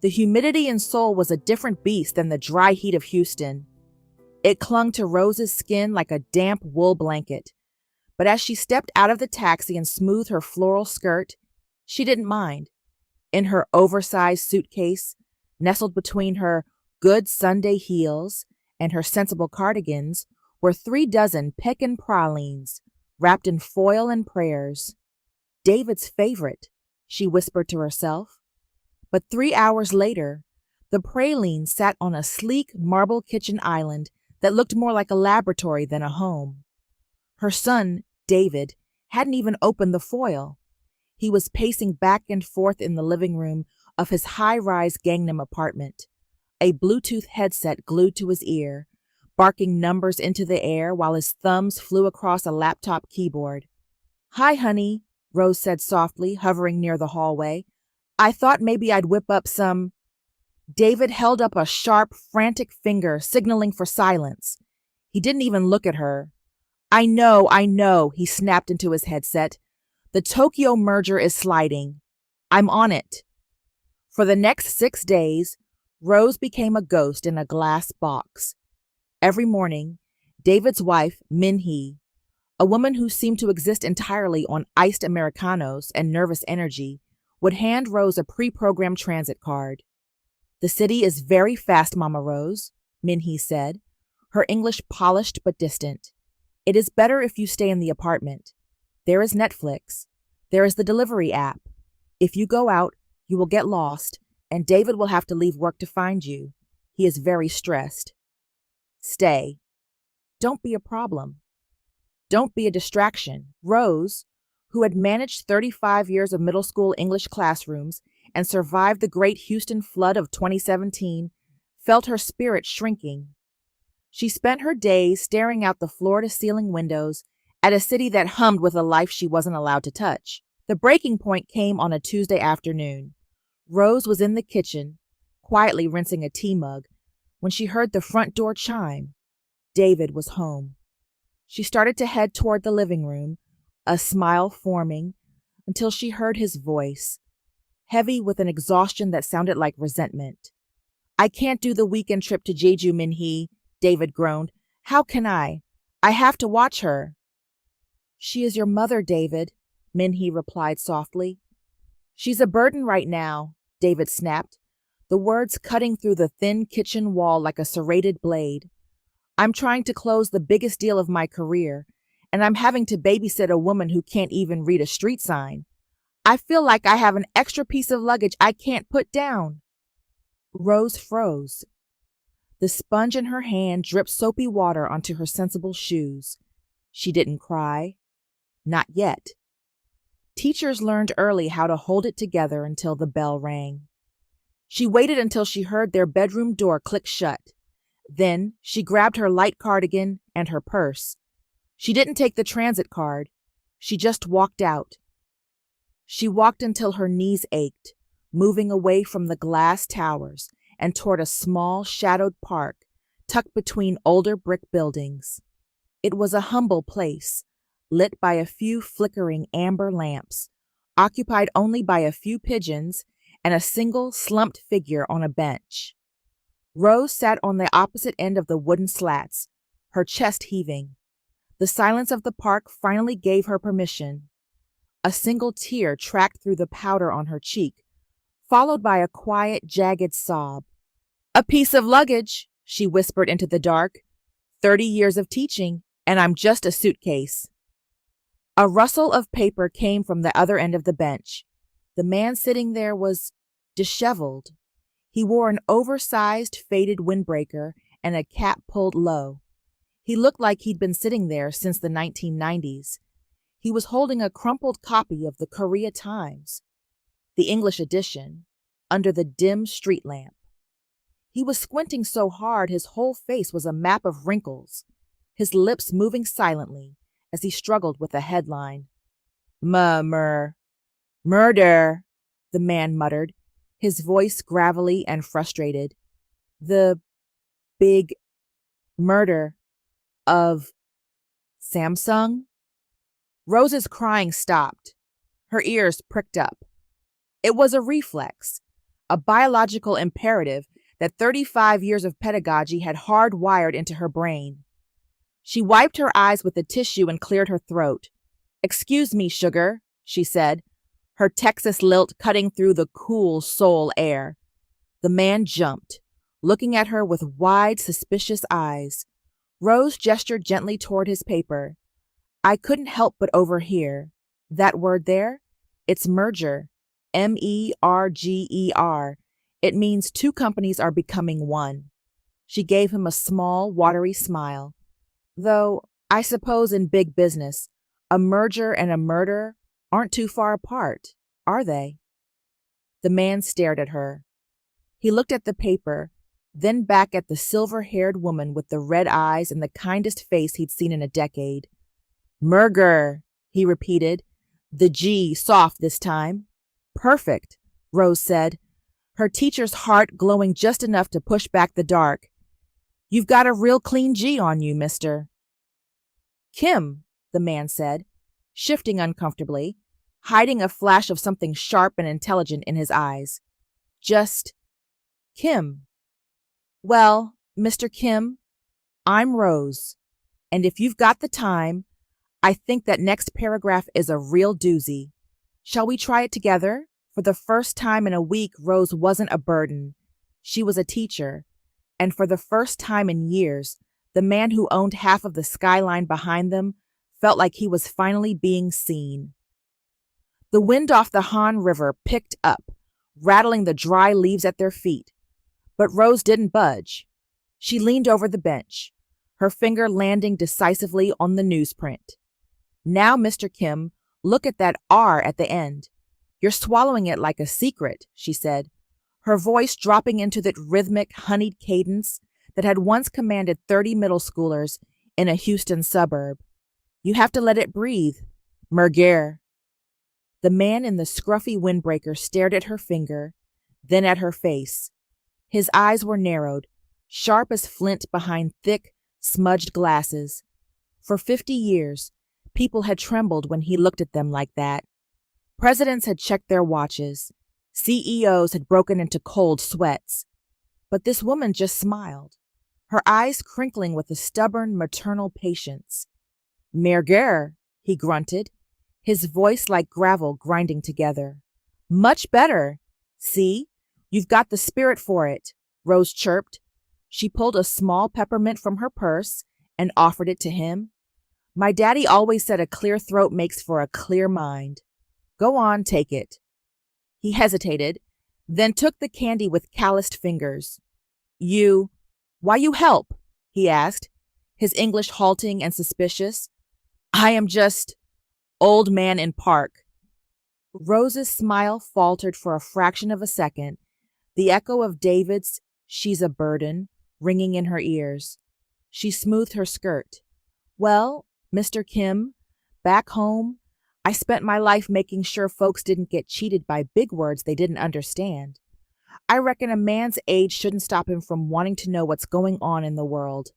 The humidity in Seoul was a different beast than the dry heat of Houston. It clung to Rose's skin like a damp wool blanket. But as she stepped out of the taxi and smoothed her floral skirt, she didn't mind. In her oversized suitcase, nestled between her good Sunday heels and her sensible cardigans, were 3 dozen Pekin pralines, wrapped in foil and prayers. David's favorite, she whispered to herself. But 3 hours later, the pralines sat on a sleek marble kitchen island that looked more like a laboratory than a home. Her son, David, hadn't even opened the foil. He was pacing back and forth in the living room of his high-rise Gangnam apartment, a Bluetooth headset glued to his ear, barking numbers into the air while his thumbs flew across a laptop keyboard. "Hi, honey," Rose said softly, hovering near the hallway. "I thought maybe I'd whip up some—" David held up a sharp, frantic finger, signaling for silence. He didn't even look at her. I know, he snapped into his headset. "The Tokyo merger is sliding. I'm on it." For the next 6 days, Rose became a ghost in a glass box. Every morning, David's wife, Min-hee, a woman who seemed to exist entirely on iced Americanos and nervous energy, would hand Rose a pre-programmed transit card. "The city is very fast, Mama Rose," Min-hee said, her English polished but distant. "It is better if you stay in the apartment. There is Netflix. There is the delivery app. If you go out, you will get lost, and David will have to leave work to find you. He is very stressed. Stay. Don't be a problem. Don't be a distraction." Rose, who had managed 35 years of middle school English classrooms and survived the great Houston flood of 2017, felt her spirit shrinking. She spent her days staring out the floor-to-ceiling windows at a city that hummed with a life she wasn't allowed to touch. The breaking point came on a Tuesday afternoon. Rose was in the kitchen, quietly rinsing a tea mug, when she heard the front door chime. David was home. She started to head toward the living room, a smile forming, until she heard his voice, heavy with an exhaustion that sounded like resentment. "I can't do the weekend trip to Jeju, Min-hee," David groaned. "How can I? I have to watch her." "She is your mother, David," Min-hee replied softly. "She's a burden right now," David snapped, the words cutting through the thin kitchen wall like a serrated blade. "I'm trying to close the biggest deal of my career, and I'm having to babysit a woman who can't even read a street sign. I feel like I have an extra piece of luggage I can't put down." Rose froze. The sponge in her hand dripped soapy water onto her sensible shoes. She didn't cry. Not yet. Teachers learned early how to hold it together until the bell rang. She waited until she heard their bedroom door click shut. Then she grabbed her light cardigan and her purse. She didn't take the transit card. She just walked out. She walked until her knees ached, moving away from the glass towers and toward a small, shadowed park tucked between older brick buildings. It was a humble place, lit by a few flickering amber lamps, occupied only by a few pigeons and a single slumped figure on a bench. Rose sat on the opposite end of the wooden slats, her chest heaving. The silence of the park finally gave her permission. A single tear tracked through the powder on her cheek, followed by a quiet, jagged sob. "A piece of luggage," she whispered into the dark. 30 years of teaching, and I'm just a suitcase." A rustle of paper came from the other end of the bench. The man sitting there was disheveled. He wore an oversized, faded windbreaker and a cap pulled low. He looked like he'd been sitting there since the 1990s. He was holding a crumpled copy of the Korea Times, the English edition, under the dim street lamp. He was squinting so hard his whole face was a map of wrinkles, his lips moving silently as he struggled with a headline. Murder, the man muttered, his voice gravelly and frustrated. "The big murder of Samsung?" Rose's crying stopped. Her ears pricked up. It was a reflex, a biological imperative that 35 years of pedagogy had hardwired into her brain. She wiped her eyes with a tissue and cleared her throat. "Excuse me, sugar," she said, her Texas lilt cutting through the cool Seoul air. The man jumped, looking at her with wide, suspicious eyes. Rose gestured gently toward his paper. "I couldn't help but overhear. That word there? It's merger. MERGER. It means two companies are becoming one." She gave him a small, watery smile. "Though, I suppose in big business, a merger and a murder aren't too far apart, are they?" The man stared at her. He looked at the paper, then back at the silver-haired woman with the red eyes and the kindest face he'd seen in a decade. "Merger," he repeated, the G soft this time. "Perfect," Rose said, her teacher's heart glowing just enough to push back the dark. "You've got a real clean G on you, mister." "Kim," the man said, shifting uncomfortably, hiding a flash of something sharp and intelligent in his eyes. "Just Kim." "Well, Mr. Kim, I'm Rose, and if you've got the time, I think that next paragraph is a real doozy. Shall we try it together?" For the first time in a week, Rose wasn't a burden. She was a teacher, and for the first time in years, the man who owned half of the skyline behind them felt like he was finally being seen. The wind off the Han River picked up, rattling the dry leaves at their feet, but Rose didn't budge. She leaned over the bench, her finger landing decisively on the newsprint. "Now, Mr. Kim, look at that R at the end. You're swallowing it like a secret," she said, her voice dropping into that rhythmic, honeyed cadence that had once commanded 30 middle schoolers in a Houston suburb. "You have to let it breathe. Merger." The man in the scruffy windbreaker stared at her finger, then at her face. His eyes were narrowed, sharp as flint behind thick, smudged glasses. For 50 years, people had trembled when he looked at them like that. Presidents had checked their watches. CEOs had broken into cold sweats. But this woman just smiled, her eyes crinkling with a stubborn maternal patience. "Merger," he grunted, his voice like gravel grinding together. "Much better. See, you've got the spirit for it," Rose chirped. She pulled a small peppermint from her purse and offered it to him. "My daddy always said a clear throat makes for a clear mind. Go on, take it." He hesitated, then took the candy with calloused fingers. Why you help?" he asked, his English halting and suspicious. "I am just old man in park." Rose's smile faltered for a fraction of a second, the echo of David's "she's a burden" ringing in her ears. She smoothed her skirt. "Well, Mr. Kim, back home, I spent my life making sure folks didn't get cheated by big words they didn't understand. I reckon a man's age shouldn't stop him from wanting to know what's going on in the world.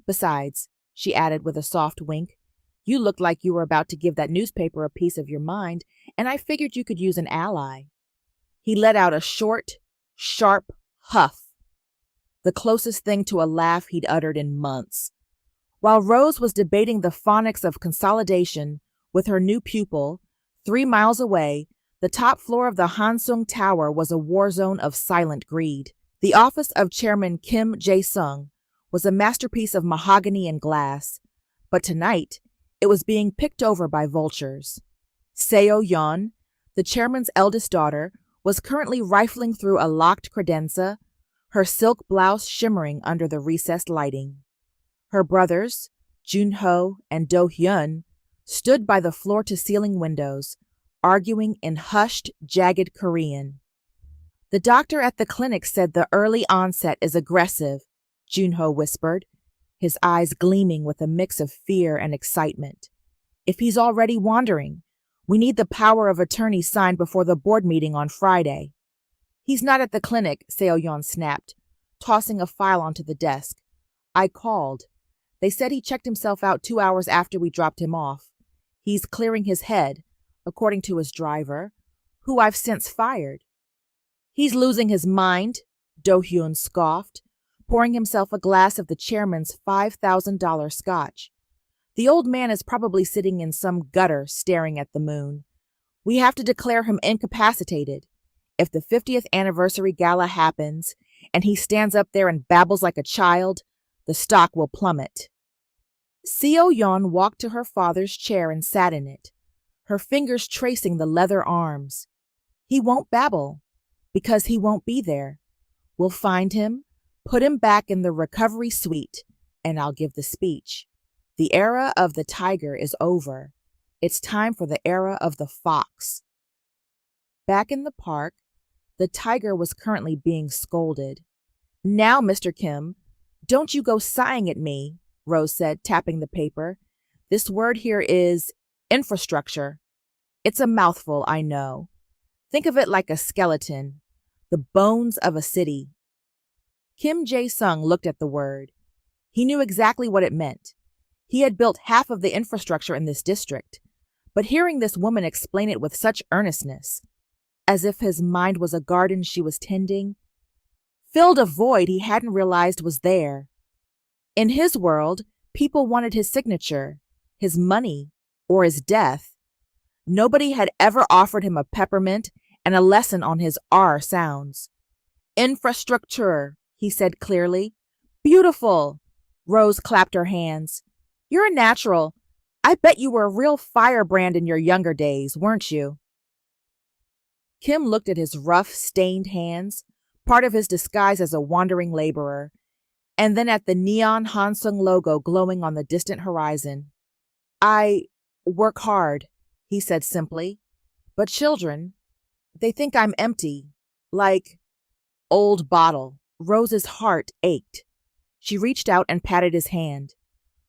Besides," she added with a soft wink, "you looked like you were about to give that newspaper a piece of your mind, and I figured you could use an ally." He let out a short, sharp huff, the closest thing to a laugh he'd uttered in months. While Rose was debating the phonics of consolidation with her new pupil, 3 miles away, the top floor of the Hansung Tower was a war zone of silent greed. The office of Chairman Kim Jae-sung was a masterpiece of mahogany and glass, but tonight it was being picked over by vultures. Seo Yeon, the chairman's eldest daughter, was currently rifling through a locked credenza, her silk blouse shimmering under the recessed lighting. Her brothers, Junho and Do-hyun, stood by the floor-to-ceiling windows, arguing in hushed, jagged Korean. "The doctor at the clinic said the early onset is aggressive," Junho whispered, his eyes gleaming with a mix of fear and excitement. "If he's already wandering, we need the power of attorney signed before the board meeting on Friday." "He's not at the clinic," Seo-yeon snapped, tossing a file onto the desk. "I called. They said he checked himself out 2 hours after we dropped him off. He's clearing his head, according to his driver, who I've since fired." He's losing his mind, Do-hyun scoffed, pouring himself a glass of the chairman's $5,000 scotch. The old man is probably sitting in some gutter staring at the moon. We have to declare him incapacitated. If the 50th anniversary gala happens and he stands up there and babbles like a child, the stock will plummet. Seo-yeon walked to her father's chair and sat in it, her fingers tracing the leather arms. He won't babble, because he won't be there. We'll find him, put him back in the recovery suite, and I'll give the speech. The era of the tiger is over. It's time for the era of the fox. Back in the park, the tiger was currently being scolded. Now, Mr. Kim, don't you go sighing at me, Rose said, tapping the paper. This word here is infrastructure. It's a mouthful, I know. Think of it like a skeleton, the bones of a city. Kim Jae-sung looked at the word. He knew exactly what it meant. He had built half of the infrastructure in this district, but hearing this woman explain it with such earnestness, as if his mind was a garden she was tending, filled a void he hadn't realized was there. In his world, people wanted his signature, his money, or his death. Nobody had ever offered him a peppermint and a lesson on his R sounds. Infrastructure, he said clearly. Beautiful. Rose clapped her hands. You're a natural. I bet you were a real firebrand in your younger days, weren't you? Kim looked at his rough, stained hands, part of his disguise as a wandering laborer, and then at the neon Hansung logo glowing on the distant horizon. I work hard, he said simply. But children, they think I'm empty, like old bottle. Rose's heart ached. She reached out and patted his hand.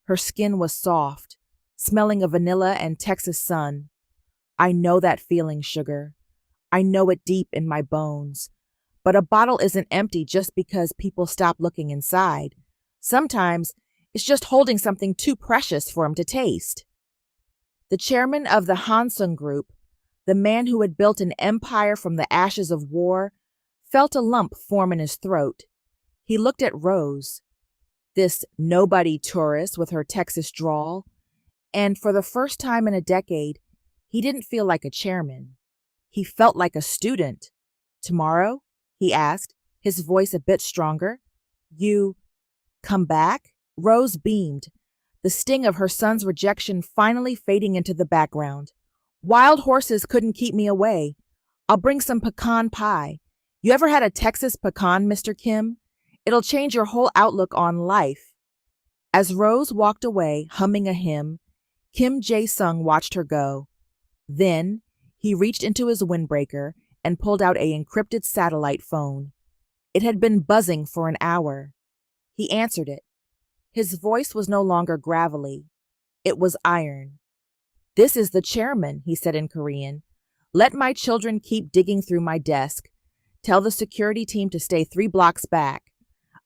Her skin was soft, smelling of vanilla and Texas sun. I know that feeling, sugar. I know it deep in my bones. But a bottle isn't empty just because people stop looking inside. Sometimes it's just holding something too precious for him to taste. The chairman of the Hansung Group, the man who had built an empire from the ashes of war, felt a lump form in his throat. He looked at Rose, this nobody tourist with her Texas drawl, and for the first time in a decade, he didn't feel like a chairman. He felt like a student. Tomorrow? He asked, his voice a bit stronger. You come back? Rose beamed, the sting of her son's rejection finally fading into the background. Wild horses couldn't keep me away. I'll bring some pecan pie. You ever had a Texas pecan, Mr. Kim? It'll change your whole outlook on life. As Rose walked away, humming a hymn, Kim Jae-sung watched her go. Then he reached into his windbreaker and pulled out an encrypted satellite phone. It had been buzzing for an hour. He answered it. His voice was no longer gravelly. It was iron. This is the chairman, he said in Korean. Let my children keep digging through my desk. Tell the security team to stay 3 blocks back.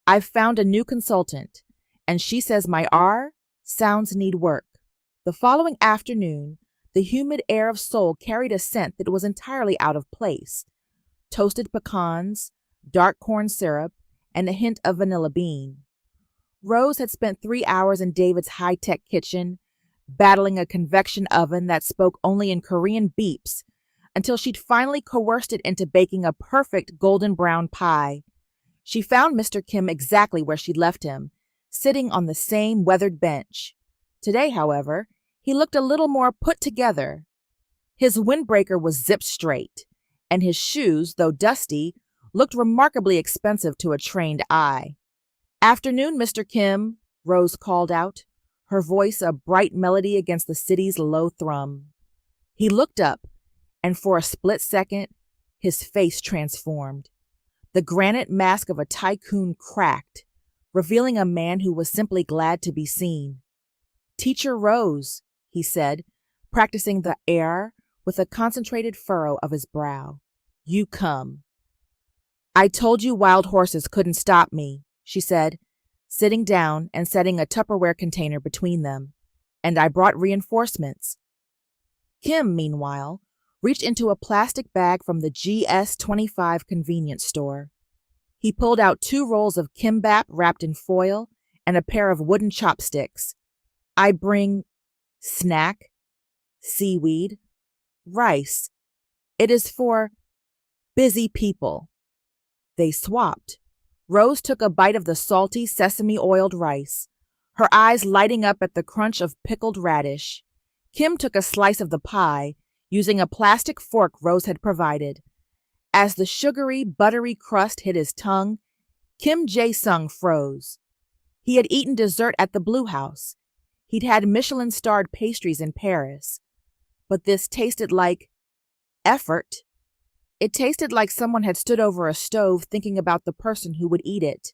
I've found a new consultant, and she says my R sounds need work. The following afternoon, the humid air of Seoul carried a scent that was entirely out of place. Toasted pecans, dark corn syrup, and a hint of vanilla bean. Rose had spent 3 hours in David's high-tech kitchen, battling a convection oven that spoke only in Korean beeps, until she'd finally coerced it into baking a perfect golden brown pie. She found Mr. Kim exactly where she'd left him, sitting on the same weathered bench. Today, however, he looked a little more put together. His windbreaker was zipped straight, and his shoes, though dusty, looked remarkably expensive to a trained eye. Afternoon, Mr. Kim, Rose called out, her voice a bright melody against the city's low thrum. He looked up, and for a split second, his face transformed. The granite mask of a tycoon cracked, revealing a man who was simply glad to be seen. Teacher Rose, he said, practicing the air with a concentrated furrow of his brow. You come. I told you wild horses couldn't stop me, she said, sitting down and setting a Tupperware container between them. And I brought reinforcements. Kim, meanwhile, reached into a plastic bag from the GS25 convenience store. He pulled out 2 rolls of kimbap wrapped in foil and a pair of wooden chopsticks. I bring snack, seaweed, rice. It is for busy people. They swapped. Rose took a bite of the salty sesame-oiled rice, her eyes lighting up at the crunch of pickled radish. Kim took a slice of the pie, using a plastic fork Rose had provided. As the sugary, buttery crust hit his tongue, Kim Jae-sung froze. He had eaten dessert at the Blue House. He'd had Michelin-starred pastries in Paris. But this tasted like effort. It tasted like someone had stood over a stove thinking about the person who would eat it.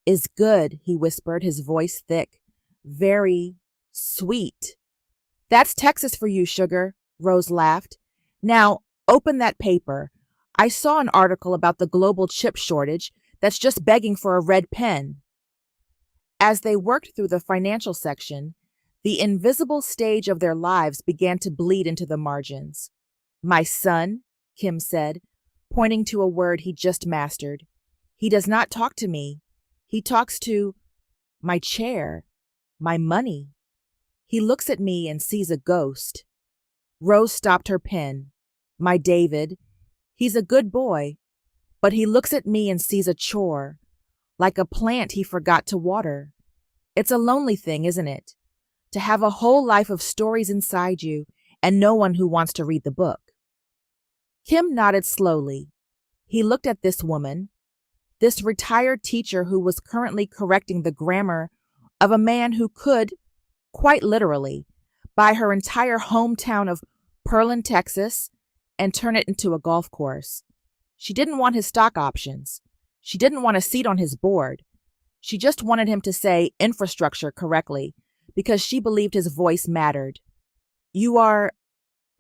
"Is good," he whispered, his voice thick. "Very sweet." "That's Texas for you, sugar," Rose laughed. "Now, open that paper. I saw an article about the global chip shortage that's just begging for a red pen." As they worked through the financial section, the invisible stage of their lives began to bleed into the margins. "My son," Kim said, pointing to a word he just mastered. "He does not talk to me. He talks to my chair, my money. He looks at me and sees a ghost." Rose stopped her pen. "My David, he's a good boy, but he looks at me and sees a chore, like a plant he forgot to water. It's a lonely thing, isn't it? To have a whole life of stories inside you and no one who wants to read the book." Kim nodded slowly. He looked at this woman, this retired teacher who was currently correcting the grammar of a man who could, quite literally, buy her entire hometown of Pearland, Texas, and turn it into a golf course. She didn't want his stock options. She didn't want a seat on his board. She just wanted him to say infrastructure correctly, because she believed his voice mattered. "You are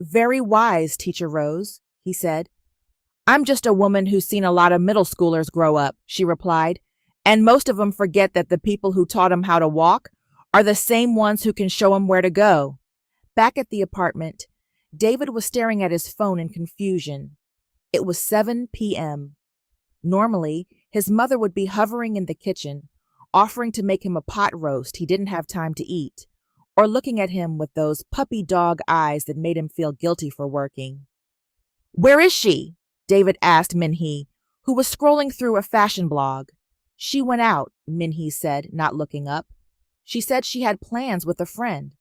very wise, Teacher Rose," he said. "I'm just a woman who's seen a lot of middle schoolers grow up," she replied, "and most of them forget that the people who taught them how to walk are the same ones who can show them where to go." Back at the apartment, David was staring at his phone in confusion. It was 7 p.m. Normally, his mother would be hovering in the kitchen, offering to make him a pot roast he didn't have time to eat, or looking at him with those puppy dog eyes that made him feel guilty for working. "Where is she?" David asked Minhee, who was scrolling through a fashion blog. "She went out," Minhee said, not looking up. "She said she had plans with a friend."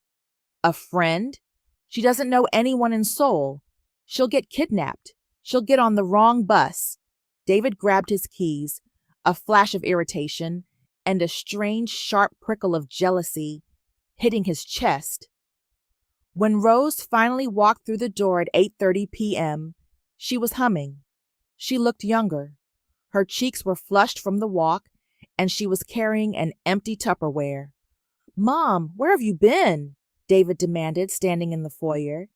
"A friend? She doesn't know anyone in Seoul. She'll get kidnapped. She'll get on the wrong bus." David grabbed his keys, a flash of irritation, and a strange, sharp prickle of jealousy hitting his chest. When Rose finally walked through the door at 8:30 p.m., she was humming. She looked younger. Her cheeks were flushed from the walk, and she was carrying an empty Tupperware. "Mom, where have you been?" David demanded, standing in the foyer.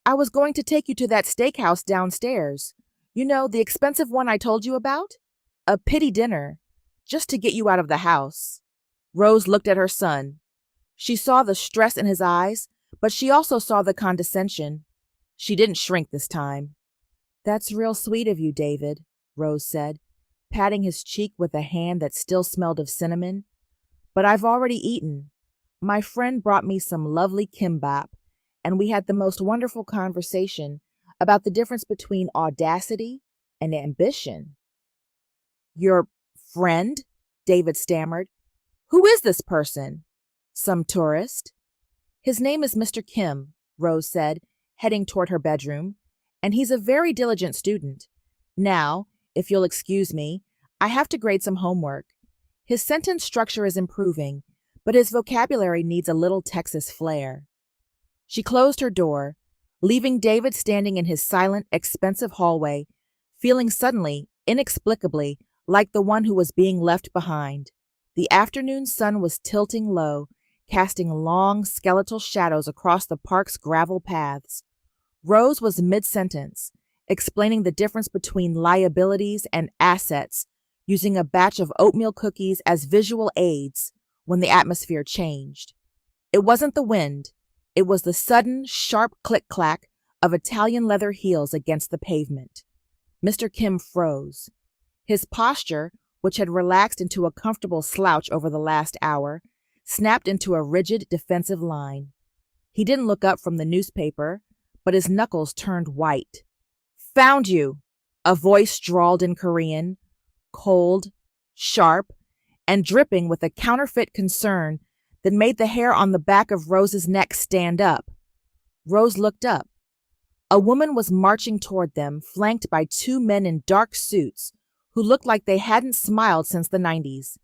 "I was going to take you to that steakhouse downstairs. You know, the expensive one I told you about? A pity dinner, just to get you out of the house." Rose looked at her son. She saw the stress in his eyes, but she also saw the condescension. She didn't shrink this time. "That's real sweet of you, David," Rose said, patting his cheek with a hand that still smelled of cinnamon. "But I've already eaten. My friend brought me some lovely kimbap, and we had the most wonderful conversation about the difference between audacity and ambition." "Your friend?" David stammered. "Who is this person?" "Some tourist." "His name is Mr. Kim," Rose said, heading toward her bedroom, "and he's a very diligent student. Now, if you'll excuse me, I have to grade some homework. His sentence structure is improving, but his vocabulary needs a little Texas flair." She closed her door, leaving David standing in his silent, expensive hallway, feeling suddenly, inexplicably, like the one who was being left behind. The afternoon sun was tilting low, casting long, skeletal shadows across the park's gravel paths. Rose was mid-sentence, explaining the difference between liabilities and assets, using a batch of oatmeal cookies as visual aids when the atmosphere changed. It wasn't the wind. It was the sudden, sharp click-clack of Italian leather heels against the pavement. Mr. Kim froze. His posture, which had relaxed into a comfortable slouch over the last hour, snapped into a rigid defensive line. He didn't look up from the newspaper, but his knuckles turned white. "Found you," a voice drawled in Korean, cold, sharp, and dripping with a counterfeit concern that made the hair on the back of Rose's neck stand up. Rose looked up. A woman was marching toward them, flanked by two men in dark suits who looked like they hadn't smiled since the 90s.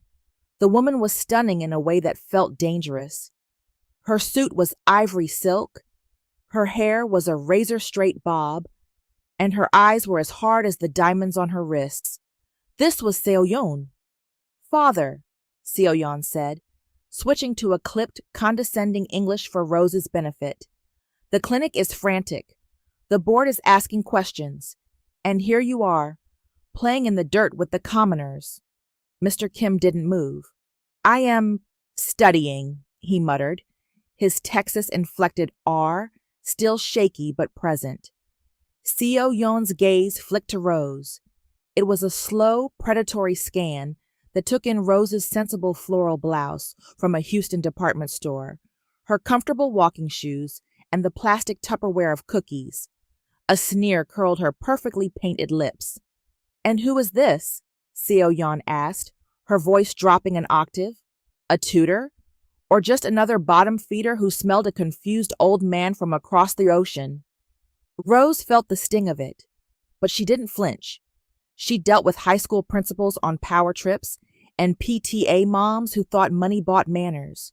The woman was stunning in a way that felt dangerous. Her suit was ivory silk, her hair was a razor-straight bob, and her eyes were as hard as the diamonds on her wrists. This was Seo-yeon. "Father," Seo-yeon said, switching to a clipped, condescending English for Rose's benefit. "The clinic is frantic. The board is asking questions. And here you are, playing in the dirt with the commoners." Mr. Kim didn't move. "I am studying," he muttered, his Texas-inflected R still shaky but present. Seo-yeon's gaze flicked to Rose. It was a slow, predatory scan that took in Rose's sensible floral blouse from a Houston department store, her comfortable walking shoes, and the plastic Tupperware of cookies. A sneer curled her perfectly painted lips. "And who is this?" Seo-yeon asked, her voice dropping an octave. "A tutor? Or just another bottom feeder who smelled a confused old man from across the ocean?" Rose felt the sting of it, but she didn't flinch. She dealt with high school principals on power trips and PTA moms who thought money bought manners.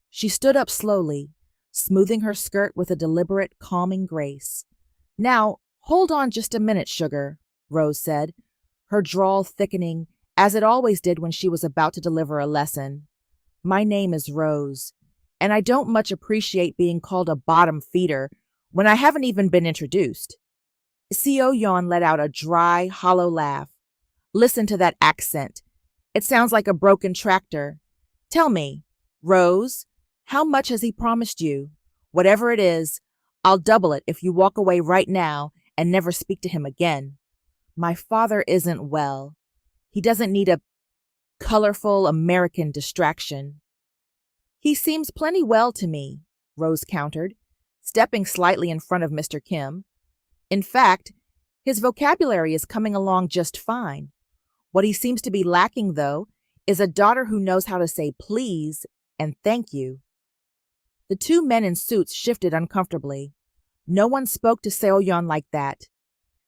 She stood up slowly, smoothing her skirt with a deliberate, calming grace. "Now, hold on just a minute, sugar," Rose said, her drawl thickening, as it always did when she was about to deliver a lesson. "My name is Rose, and I don't much appreciate being called a bottom feeder when I haven't even been introduced." Seo-yeon let out a dry, hollow laugh. "Listen to that accent. It sounds like a broken tractor. Tell me, Rose, how much has he promised you? Whatever it is, I'll double it if you walk away right now and never speak to him again. My father isn't well. He doesn't need a colorful American distraction." "He seems plenty well to me," Rose countered, stepping slightly in front of Mr. Kim. "In fact, his vocabulary is coming along just fine. What he seems to be lacking, though, is a daughter who knows how to say please and thank you." The two men in suits shifted uncomfortably. No one spoke to Seo-yeon like that.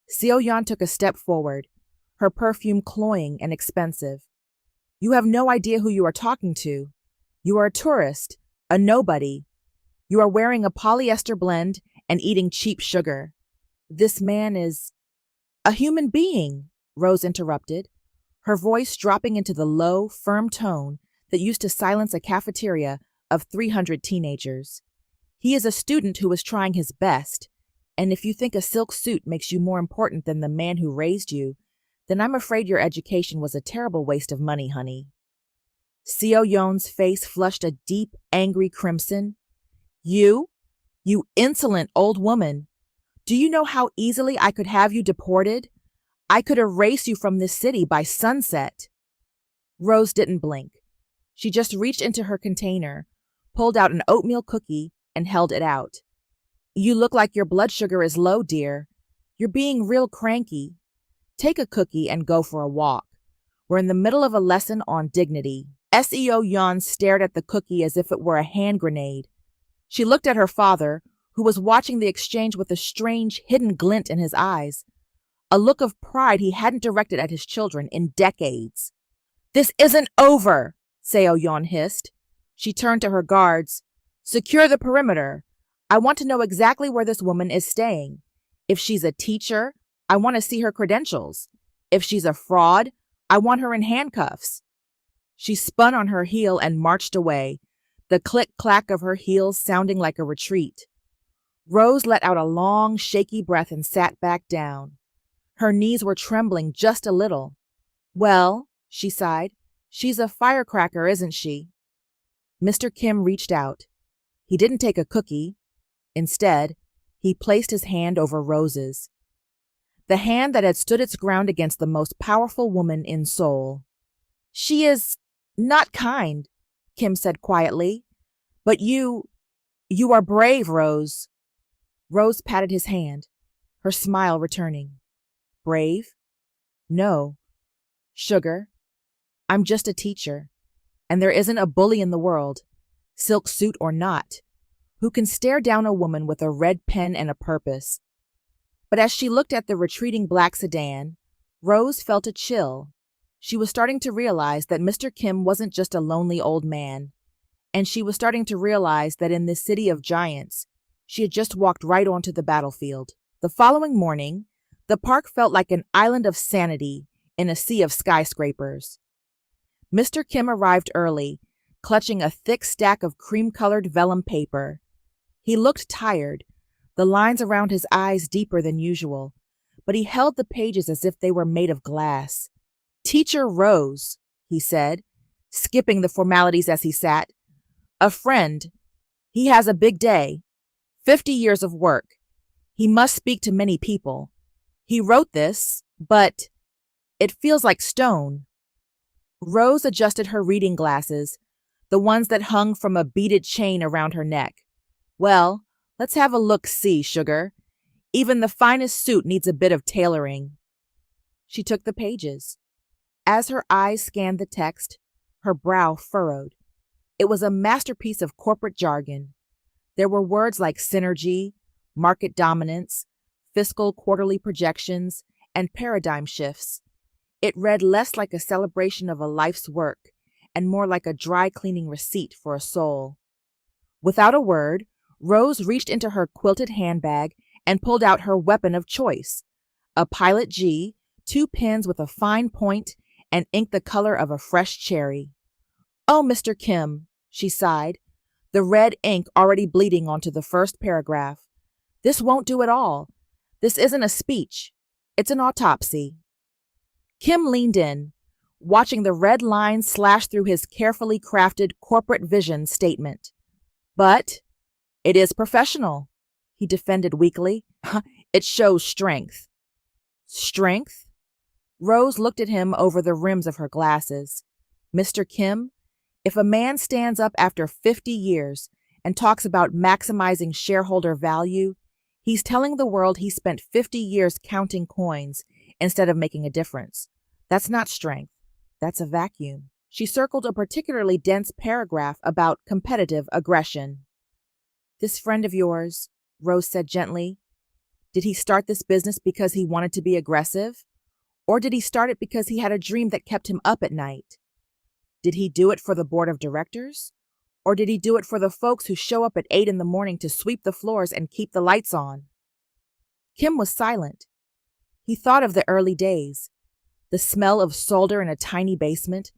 Seo-yeon took a step forward, her perfume cloying and expensive. "You have no idea who you are talking to. You are a tourist, a nobody. You are wearing a polyester blend and eating cheap sugar. This man is—" "A human being," Rose interrupted, her voice dropping into the low, firm tone that used to silence a cafeteria of 300 teenagers. "He is a student who is trying his best, and if you think a silk suit makes you more important than the man who raised you, then I'm afraid your education was a terrible waste of money, honey." Seo-yeon's face flushed a deep, angry crimson. You insolent old woman. Do you know how easily I could have you deported? I could erase you from this city by sunset." Rose didn't blink. She just reached into her container, pulled out an oatmeal cookie, and held it out. "You look like your blood sugar is low, dear. You're being real cranky. Take a cookie and go for a walk. We're in the middle of a lesson on dignity." Seo-yeon stared at the cookie as if it were a hand grenade. She looked at her father, who was watching the exchange with a strange, hidden glint in his eyes, a look of pride he hadn't directed at his children in decades. "This isn't over," Seo-yeon hissed. She turned to her guards. "Secure the perimeter. I want to know exactly where this woman is staying. If she's a teacher, I want to see her credentials. If she's a fraud, I want her in handcuffs." She spun on her heel and marched away, the click-clack of her heels sounding like a retreat. Rose let out a long, shaky breath and sat back down. Her knees were trembling just a little. "Well," she sighed, "she's a firecracker, isn't she?" Mr. Kim reached out. He didn't take a cookie. Instead, He placed his hand over Rose's, the hand that had stood its ground against the most powerful woman in Seoul. She is not kind, Kim said quietly, but you are brave, Rose. Rose patted his hand, her smile returning. Brave? No. Sugar, I'm just a teacher, and there isn't a bully in the world, silk suit or not, who can stare down a woman with a red pen and a purpose. But as she looked at the retreating black sedan, Rose felt a chill. She was starting to realize that Mr. Kim wasn't just a lonely old man, and she was starting to realize that in this city of giants, she had just walked right onto the battlefield. The following morning, the park felt like an island of sanity in a sea of skyscrapers. Mr. Kim arrived early, clutching a thick stack of cream-colored vellum paper. He looked tired, the lines around his eyes deeper than usual, but he held the pages as if they were made of glass. Teacher Rose, he said, skipping the formalities as he sat. A friend. He has a big day. 50 years of work. He must speak to many people. He wrote this, but it feels like stone. Rose adjusted her reading glasses, the ones that hung from a beaded chain around her neck. Well, let's have a look-see, sugar. Even the finest suit needs a bit of tailoring. She took the pages. As her eyes scanned the text, her brow furrowed. It was a masterpiece of corporate jargon. There were words like synergy, market dominance, fiscal quarterly projections, and paradigm shifts. It read less like a celebration of a life's work and more like a dry cleaning receipt for a soul. Without a word, Rose reached into her quilted handbag and pulled out her weapon of choice, a Pilot G, 2 pens with a fine point and ink the color of a fresh cherry. Oh, Mr. Kim, she sighed, the red ink already bleeding onto the first paragraph. This won't do at all. This isn't a speech. It's an autopsy. Kim leaned in, watching the red lines slash through his carefully crafted corporate vision statement. But it is professional, he defended weakly. It shows strength. Strength? Rose looked at him over the rims of her glasses. Mr. Kim, if a man stands up after 50 years and talks about maximizing shareholder value, he's telling the world he spent 50 years counting coins instead of making a difference. That's not strength. That's a vacuum. She circled a particularly dense paragraph about competitive aggression. This friend of yours, Rose said gently, did he start this business because he wanted to be aggressive? Or did he start it because he had a dream that kept him up at night? Did he do it for the board of directors? Or did he do it for the folks who show up at 8 in the morning to sweep the floors and keep the lights on? Kim was silent. He thought of the early days, the smell of solder in a tiny basement,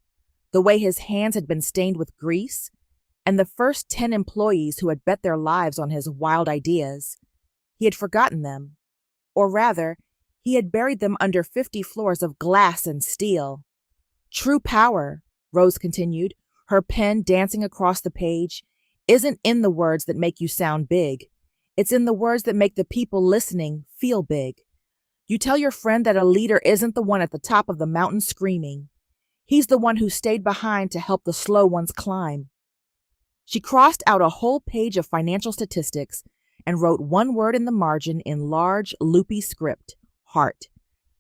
the way his hands had been stained with grease, and the first 10 employees who had bet their lives on his wild ideas. He had forgotten them. Or rather, he had buried them under 50 floors of glass and steel. True power, Rose continued, her pen dancing across the page, isn't in the words that make you sound big. It's in the words that make the people listening feel big. You tell your friend that a leader isn't the one at the top of the mountain screaming. He's the one who stayed behind to help the slow ones climb. She crossed out a whole page of financial statistics and wrote one word in the margin in large, loopy script, heart.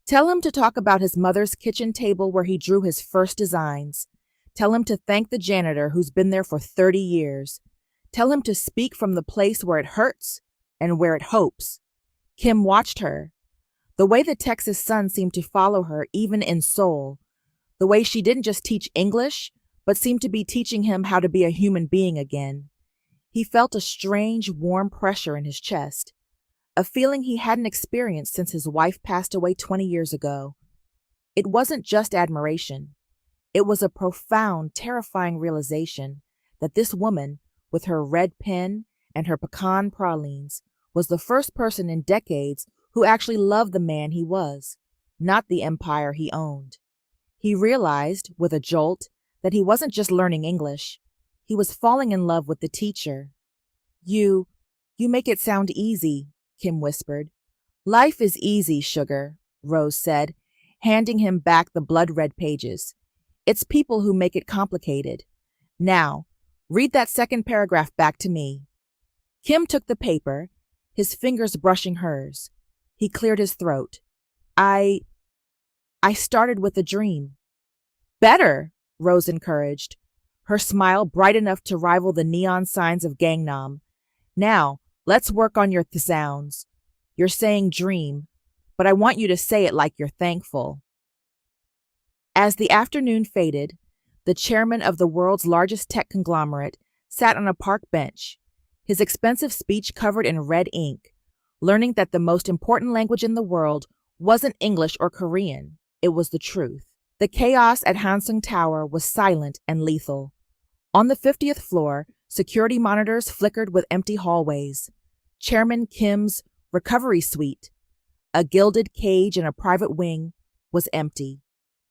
Tell him to talk about his mother's kitchen table where he drew his first designs. Tell him to thank the janitor who's been there for 30 years. Tell him to speak from the place where it hurts and where it hopes. Kim watched her. The way the Texas sun seemed to follow her even in Seoul. The way she didn't just teach English, but seemed to be teaching him how to be a human being again. He felt a strange, warm pressure in his chest, a feeling he hadn't experienced since his wife passed away 20 years ago. It wasn't just admiration. It was a profound, terrifying realization that this woman, with her red pen and her pecan pralines, was the first person in decades who actually loved the man he was, not the empire he owned. He realized, with a jolt, that he wasn't just learning English. He was falling in love with the teacher. You make it sound easy, Kim whispered. Life is easy, sugar, Rose said, handing him back the blood-red pages. It's people who make it complicated. Now, read that second paragraph back to me. Kim took the paper, his fingers brushing hers. He cleared his throat. I started with a dream. Better, Rose encouraged, her smile bright enough to rival the neon signs of Gangnam. Now, let's work on your sounds. You're saying dream, but I want you to say it like you're thankful. As the afternoon faded, the chairman of the world's largest tech conglomerate sat on a park bench, his expensive speech covered in red ink, learning that the most important language in the world wasn't English or Korean, it was the truth. The chaos at Hansung Tower was silent and lethal. On the 50th floor, security monitors flickered with empty hallways. Chairman Kim's recovery suite, a gilded cage in a private wing, was empty.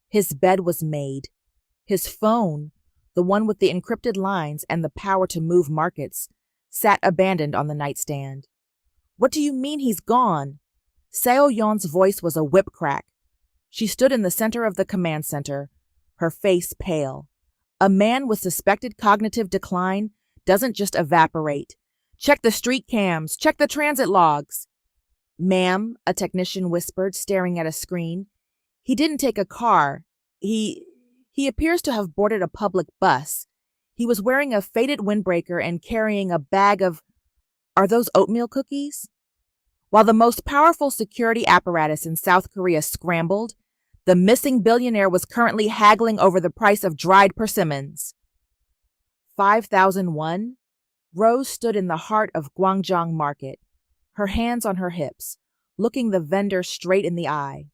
His bed was made. His phone, the one with the encrypted lines and the power to move markets, sat abandoned on the nightstand. What do you mean he's gone? Seo Yeon's voice was a whip crack. She stood in the center of the command center, her face pale. A man with suspected cognitive decline doesn't just evaporate. Check the street cams, check the transit logs. Ma'am, a technician whispered, staring at a screen. He didn't take a car. He appears to have boarded a public bus. He was wearing a faded windbreaker and carrying a bag of... Are those oatmeal cookies? While the most powerful security apparatus in South Korea scrambled, the missing billionaire was currently haggling over the price of dried persimmons. 5,001? Rose stood in the heart of Gwangjang Market, her hands on her hips, looking the vendor straight in the eye.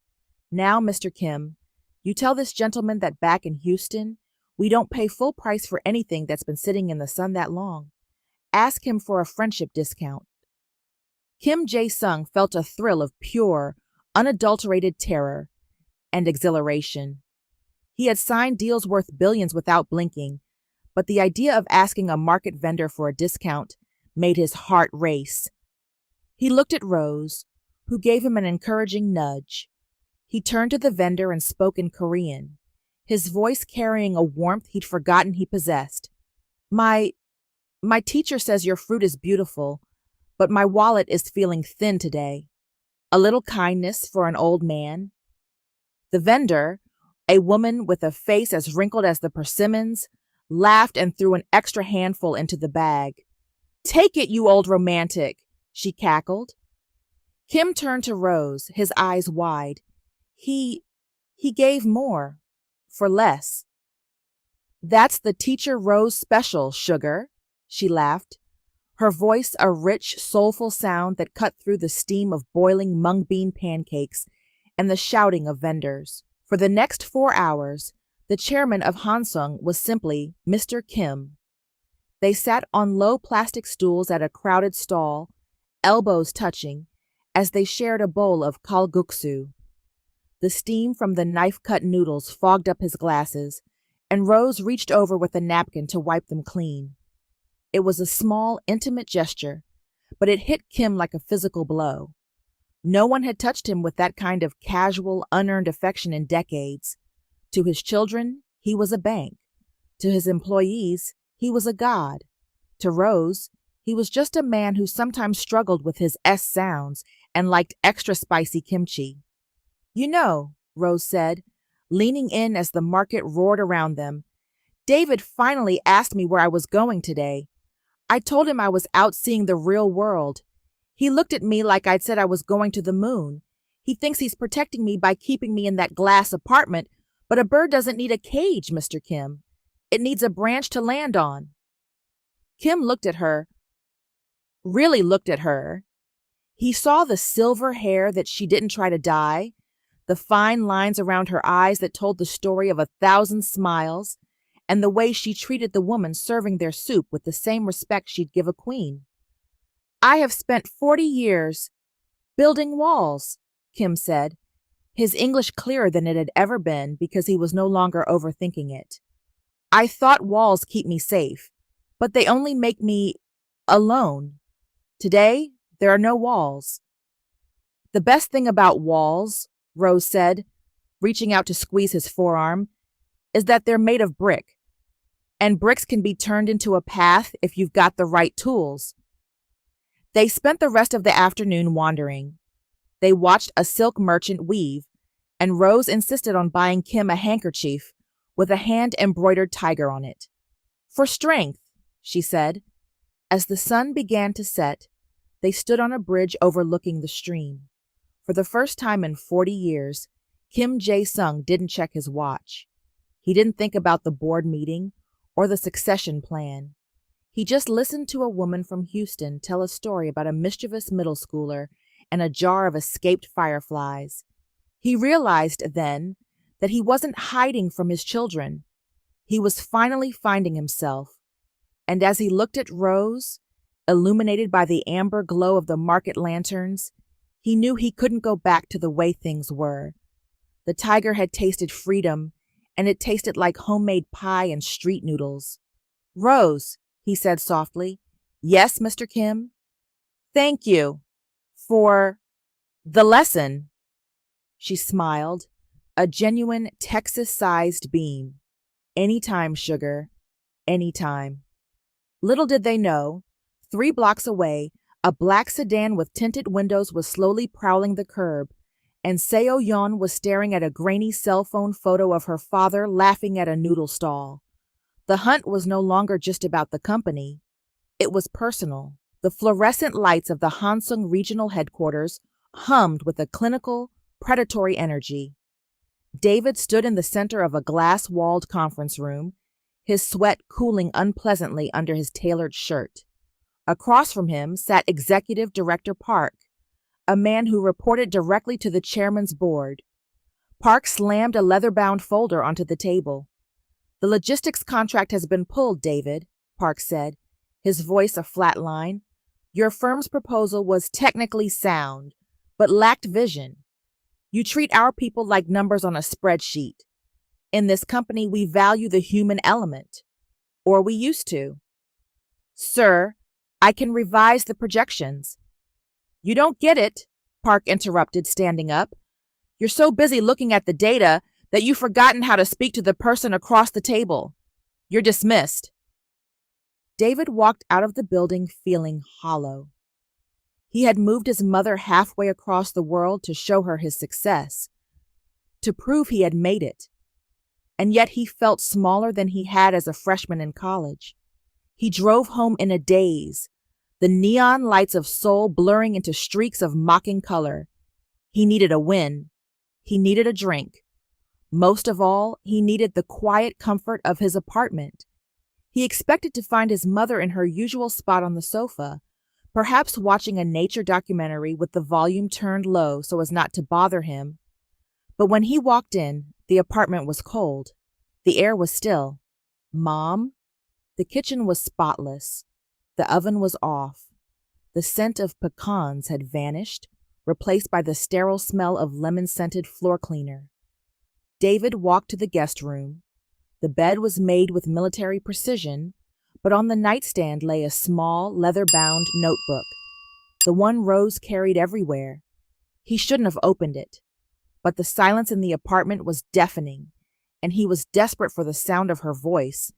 Now, Mr. Kim, you tell this gentleman that back in Houston, we don't pay full price for anything that's been sitting in the sun that long. Ask him for a friendship discount. Kim Jae-sung felt a thrill of pure, unadulterated terror and exhilaration. He had signed deals worth billions without blinking, but the idea of asking a market vendor for a discount made his heart race. He looked at Rose, who gave him an encouraging nudge. He turned to the vendor and spoke in Korean, his voice carrying a warmth he'd forgotten he possessed. My teacher says your fruit is beautiful, but my wallet is feeling thin today. A little kindness for an old man. The vendor, a woman with a face as wrinkled as the persimmons, laughed and threw an extra handful into the bag. Take it, you old romantic, she cackled. Kim turned to Rose, his eyes wide. He gave more, for less. That's the Teacher Rose special, sugar, she laughed, her voice a rich, soulful sound that cut through the steam of boiling mung bean pancakes and the shouting of vendors. For the next 4 hours, the chairman of Hansung was simply Mr. Kim. They sat on low plastic stools at a crowded stall, elbows touching, as they shared a bowl of kalguksu. The steam from the knife-cut noodles fogged up his glasses, and Rose reached over with a napkin to wipe them clean. It was a small, intimate gesture, but it hit Kim like a physical blow. No one had touched him with that kind of casual, unearned affection in decades. To his children, he was a bank. To his employees, he was a god. To Rose, he was just a man who sometimes struggled with his S sounds and liked extra spicy kimchi. You know, Rose said, leaning in as the market roared around them, David finally asked me where I was going today. I told him I was out seeing the real world. He looked at me like I'd said I was going to the moon. He thinks he's protecting me by keeping me in that glass apartment, but a bird doesn't need a cage, Mr. Kim. It needs a branch to land on. Kim looked at her, really looked at her. He saw the silver hair that she didn't try to dye, the fine lines around her eyes that told the story of 1,000 smiles, and the way she treated the woman serving their soup with the same respect she'd give a queen. I have spent 40 years building walls, Kim said, his English clearer than it had ever been because he was no longer overthinking it. I thought walls keep me safe, but they only make me alone. Today, There are no walls. The best thing about walls, Rose said, reaching out to squeeze his forearm, is that they're made of brick. And bricks can be turned into a path if you've got the right tools. They spent the rest of the afternoon wandering. They watched a silk merchant weave, and Rose insisted on buying Kim a handkerchief with a hand-embroidered tiger on it. For strength, she said. As the sun began to set, they stood on a bridge overlooking the stream. For the first time in 40 years, Kim Jae-sung didn't check his watch. He didn't think about the board meeting or the succession plan. He just listened to a woman from Houston tell a story about a mischievous middle schooler and a jar of escaped fireflies. He realized then that he wasn't hiding from his children. He was finally finding himself. And as he looked at Rose, illuminated by the amber glow of the market lanterns, he knew he couldn't go back to the way things were. The tiger had tasted freedom, and it tasted like homemade pie and street noodles. Rose, he said softly. Yes, Mr. Kim? Thank you for the lesson. She smiled, a genuine Texas-sized beam. Anytime, sugar, anytime. Little did they know, 3 blocks away, a black sedan with tinted windows was slowly prowling the curb, and Seo Yeon was staring at a grainy cell phone photo of her father laughing at a noodle stall. The hunt was no longer just about the company. It was personal. The fluorescent lights of the Hansung Regional Headquarters hummed with a clinical, predatory energy. David stood in the center of a glass-walled conference room, his sweat cooling unpleasantly under his tailored shirt. Across from him sat Executive Director Park, a man who reported directly to the chairman's board. Park slammed a leather-bound folder onto the table. The logistics contract has been pulled, David, Park said, his voice a flat line. Your firm's proposal was technically sound, but lacked vision. You treat our people like numbers on a spreadsheet. In this company, we value the human element. Or we used to. Sir, I can revise the projections. You don't get it, Park interrupted, standing up. You're so busy looking at the data that you've forgotten how to speak to the person across the table. You're dismissed. David walked out of the building feeling hollow. He had moved his mother halfway across the world to show her his success, to prove he had made it. And yet he felt smaller than he had as a freshman in college. He drove home in a daze, the neon lights of Seoul blurring into streaks of mocking color. He needed a win. He needed a drink. Most of all, he needed the quiet comfort of his apartment. He expected to find his mother in her usual spot on the sofa, perhaps watching a nature documentary with the volume turned low so as not to bother him. But when he walked in, the apartment was cold. The air was still. Mom? The kitchen was spotless. The oven was off. The scent of pecans had vanished, replaced by the sterile smell of lemon-scented floor cleaner. David walked to the guest room. The bed was made with military precision, but on the nightstand lay a small, leather-bound notebook, the one Rose carried everywhere. He shouldn't have opened it, but the silence in the apartment was deafening, and he was desperate for the sound of her voice,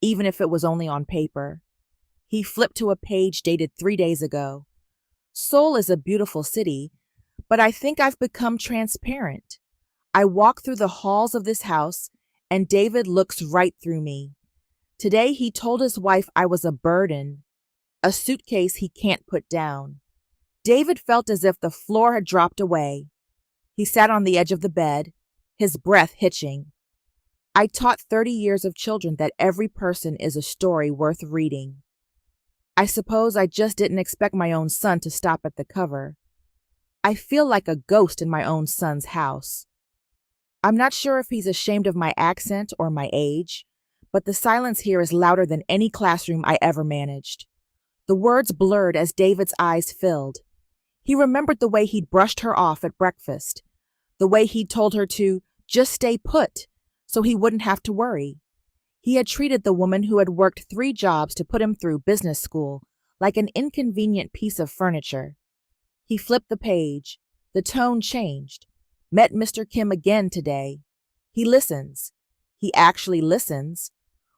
even if it was only on paper. He flipped to a page dated 3 days ago. Seoul is a beautiful city, but I think I've become transparent. I walk through the halls of this house, and David looks right through me. Today he told his wife I was a burden, a suitcase he can't put down. David felt as if the floor had dropped away. He sat on the edge of the bed, his breath hitching. I taught 30 years of children that every person is a story worth reading. I suppose I just didn't expect my own son to stop at the cover. I feel like a ghost in my own son's house. I'm not sure if he's ashamed of my accent or my age, but the silence here is louder than any classroom I ever managed. The words blurred as David's eyes filled. He remembered the way he'd brushed her off at breakfast, the way he'd told her to just stay put so he wouldn't have to worry. He had treated the woman who had worked 3 jobs to put him through business school like an inconvenient piece of furniture. He flipped the page. The tone changed. Met Mr. Kim again today. He listens. He actually listens.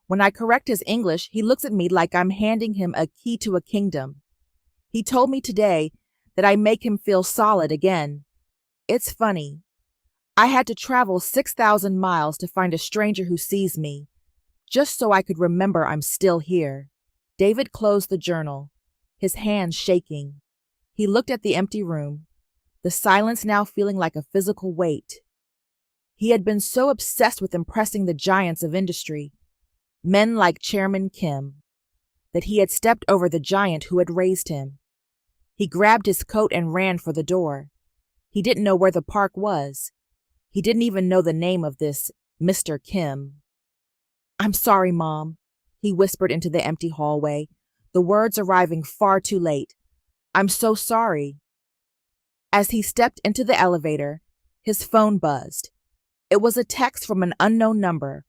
When I correct his English, he looks at me like I'm handing him a key to a kingdom. He told me today that I make him feel solid again. It's funny. I had to travel 6,000 miles to find a stranger who sees me, just so I could remember I'm still here. David closed the journal, his hands shaking. He looked at the empty room, the silence now feeling like a physical weight. He had been so obsessed with impressing the giants of industry, men like Chairman Kim, that he had stepped over the giant who had raised him. He grabbed his coat and ran for the door. He didn't know where the park was. He didn't even know the name of this Mr. Kim. "I'm sorry, Mom," he whispered into the empty hallway, the words arriving far too late. "I'm so sorry." As he stepped into the elevator, his phone buzzed. It was a text from an unknown number,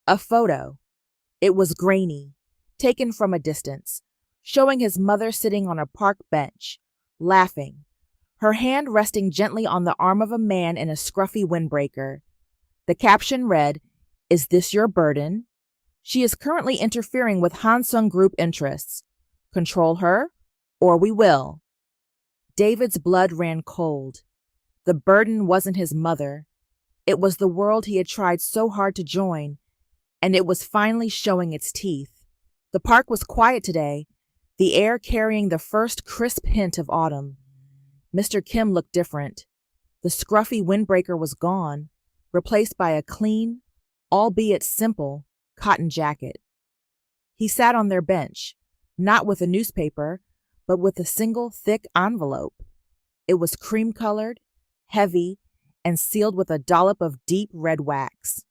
a photo. It was grainy, taken from a distance, showing his mother sitting on a park bench, laughing, her hand resting gently on the arm of a man in a scruffy windbreaker. The caption read, "Is this your burden? She is currently interfering with Hansung Group interests. Control her, or we will." David's blood ran cold. The burden wasn't his mother. It was the world he had tried so hard to join, and it was finally showing its teeth. The park was quiet today, the air carrying the first crisp hint of autumn. Mr. Kim looked different. The scruffy windbreaker was gone, replaced by a clean, albeit simple, cotton jacket. He sat on their bench, not with a newspaper, but with a single thick envelope. It was cream-colored, heavy, and sealed with a dollop of deep red wax.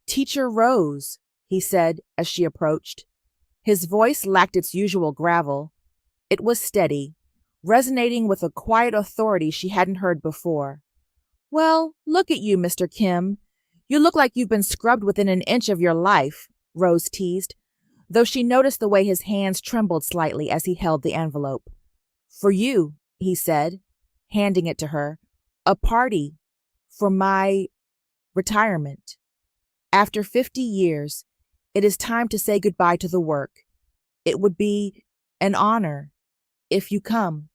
"Teacher Rose," he said as she approached. His voice lacked its usual gravel. It was steady, resonating with a quiet authority she hadn't heard before. "Well, look at you, Mr. Kim. You look like you've been scrubbed within an inch of your life," Rose teased, though she noticed the way his hands trembled slightly as he held the envelope. "For you," he said, handing it to her. "A party for my retirement. After 50 years, it is time to say goodbye to the work. It would be an honor if you come."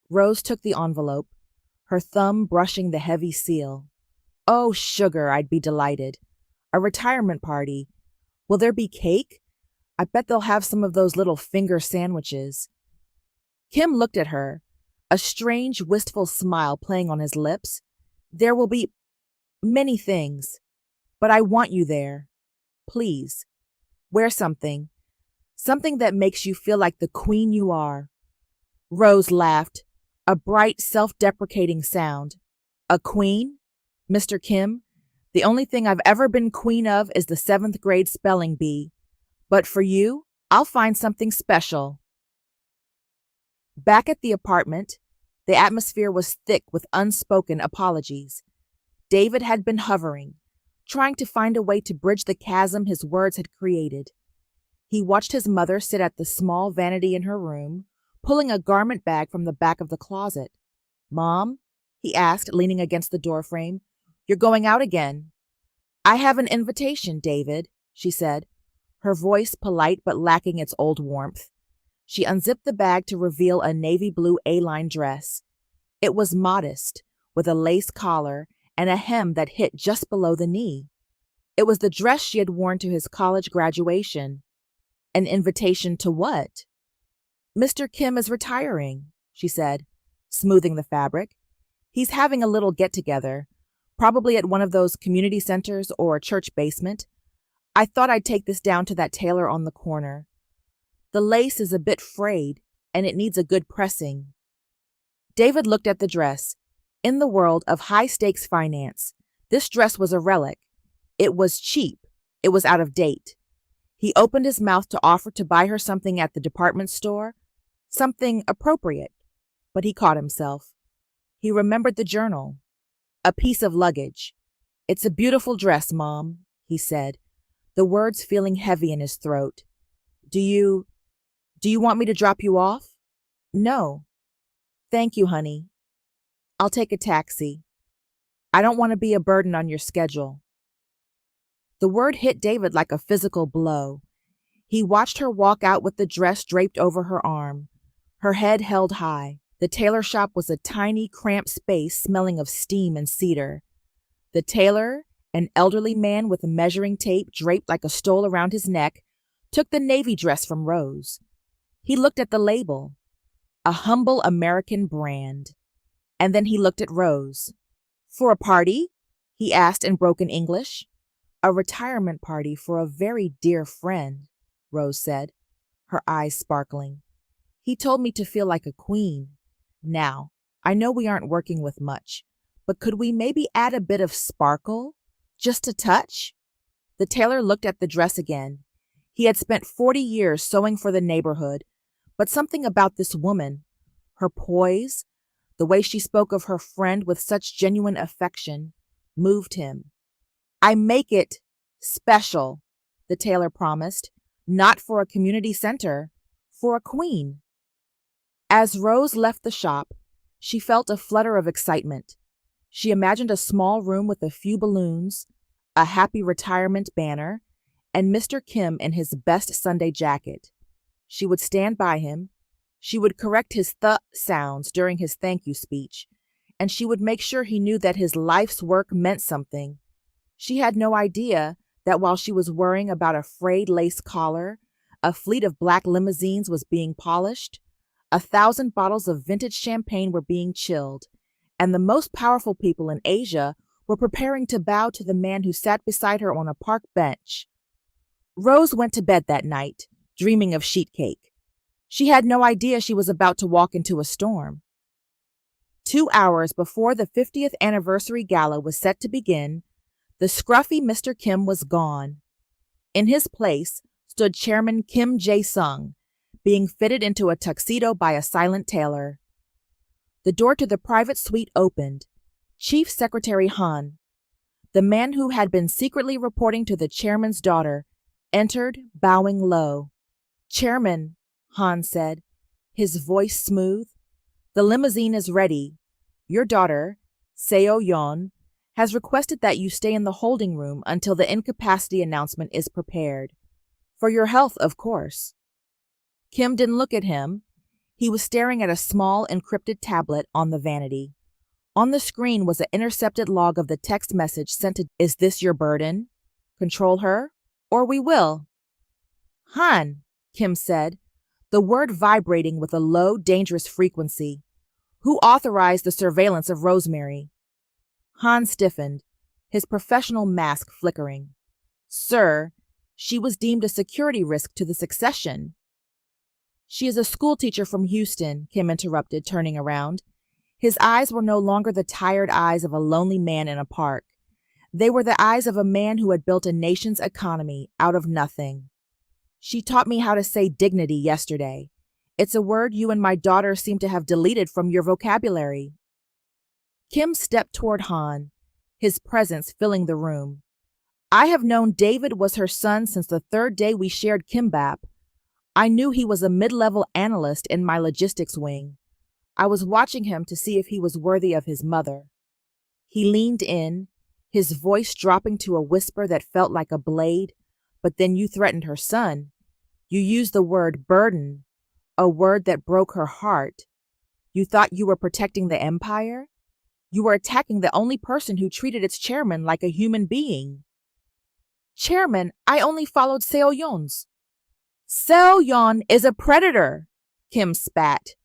Rose took the envelope, her thumb brushing the heavy seal. "Oh, sugar, I'd be delighted. A retirement party. Will there be cake? I bet they'll have some of those little finger sandwiches." Kim looked at her, a strange, wistful smile playing on his lips. "There will be many things, but I want you there. Please, wear something that makes you feel like the queen you are." Rose laughed, a bright, self-deprecating sound. "A queen? Mr. Kim, the only thing I've ever been queen of is the 7th grade spelling bee. But for you, I'll find something special." Back at the apartment, the atmosphere was thick with unspoken apologies. David had been hovering, trying to find a way to bridge the chasm his words had created. He watched his mother sit at the small vanity in her room, pulling a garment bag from the back of the closet. "Mom?" he asked, leaning against the doorframe. "You're going out again." "I have an invitation, David," she said, her voice polite but lacking its old warmth. She unzipped the bag to reveal a navy blue A-line dress. It was modest, with a lace collar and a hem that hit just below the knee. It was the dress she had worn to his college graduation. An invitation to what? "Mr. Kim is retiring," she said, smoothing the fabric. "He's having a little get-together, probably at one of those community centers or a church basement. I thought I'd take this down to that tailor on the corner. The lace is a bit frayed, and it needs a good pressing." David looked at the dress. In the world of high-stakes finance, this dress was a relic. It was cheap. It was out of date. He opened his mouth to offer to buy her something at the department store, something appropriate, but he caught himself. He remembered the journal. A piece of luggage. "It's a beautiful dress, Mom," he said, the words feeling heavy in his throat. Do you want me to drop you off?" "No." Thank you, honey. I'll take a taxi. I don't want to be a burden on your schedule. The word hit David like a physical blow. He watched her walk out with the dress draped over her arm, her head held high. The tailor shop was a tiny, cramped space smelling of steam and cedar. The tailor, an elderly man with a measuring tape draped like a stole around his neck, took the navy dress from Rose. He looked at the label, a humble American brand. And then he looked at Rose. For a party? He asked in broken English. A retirement party for a very dear friend, Rose said, her eyes sparkling. He told me to feel like a queen. Now, I know we aren't working with much, but could we maybe add a bit of sparkle? Just a touch? The tailor looked at the dress again. He had spent 40 years sewing for the neighborhood, but something about this woman, her poise, the way she spoke of her friend with such genuine affection, moved him. I make it special, the tailor promised, not for a community center, for a queen. As Rose left the shop, she felt a flutter of excitement. She imagined a small room with a few balloons, a happy retirement banner, and Mr. Kim in his best Sunday jacket. She would stand by him. She would correct his th sounds during his thank you speech, and she would make sure he knew that his life's work meant something. She had no idea that while she was worrying about a frayed lace collar, a fleet of black limousines was being polished, 1,000 bottles of vintage champagne were being chilled, and the most powerful people in Asia were preparing to bow to the man who sat beside her on a park bench. Rose went to bed that night, dreaming of sheet cake. She had no idea she was about to walk into a storm. 2 hours before the 50th anniversary gala was set to begin, the scruffy Mr. Kim was gone. In his place stood Chairman Kim Jae-sung, being fitted into a tuxedo by a silent tailor. The door to the private suite opened. Chief Secretary Han, the man who had been secretly reporting to the chairman's daughter, entered, bowing low. Chairman, Han said, his voice smooth, the limousine is ready. Your daughter, Seo Yeon, has requested that you stay in the holding room until the incapacity announcement is prepared. For your health, of course. Kim didn't look at him. He was staring at a small encrypted tablet on the vanity. On the screen was an intercepted log of the text message sent to, "Is this your burden? Control her, or we will." Han, Kim said, the word vibrating with a low, dangerous frequency. Who authorized the surveillance of Rosemary? Han stiffened, his professional mask flickering. Sir, she was deemed a security risk to the succession. She is a schoolteacher from Houston, Kim interrupted, turning around. His eyes were no longer the tired eyes of a lonely man in a park. They were the eyes of a man who had built a nation's economy out of nothing. She taught me how to say dignity yesterday. It's a word you and my daughter seem to have deleted from your vocabulary. Kim stepped toward Han, his presence filling the room. I have known David was her son since the third day we shared kimbap. I knew he was a mid-level analyst in my logistics wing. I was watching him to see if he was worthy of his mother. He leaned in, his voice dropping to a whisper that felt like a blade. But then you threatened her son. You used the word burden, a word that broke her heart. You thought you were protecting the empire? You were attacking the only person who treated its chairman like a human being. Chairman, I only followed Seo Yeon's. Seo Yeon is a predator, Kim spat.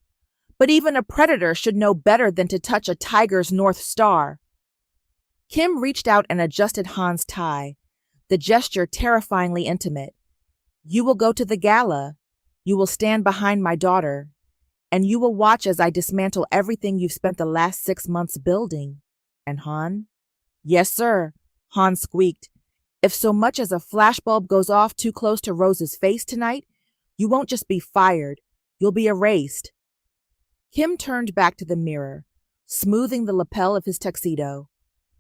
But even a predator should know better than to touch a tiger's North Star. Kim reached out and adjusted Han's tie, the gesture terrifyingly intimate. You will go to the gala. You will stand behind my daughter. And you will watch as I dismantle everything you've spent the last 6 months building. And Han? Yes, sir, Han squeaked. If so much as a flashbulb goes off too close to Rose's face tonight, you won't just be fired. You'll be erased. Kim turned back to the mirror, smoothing the lapel of his tuxedo.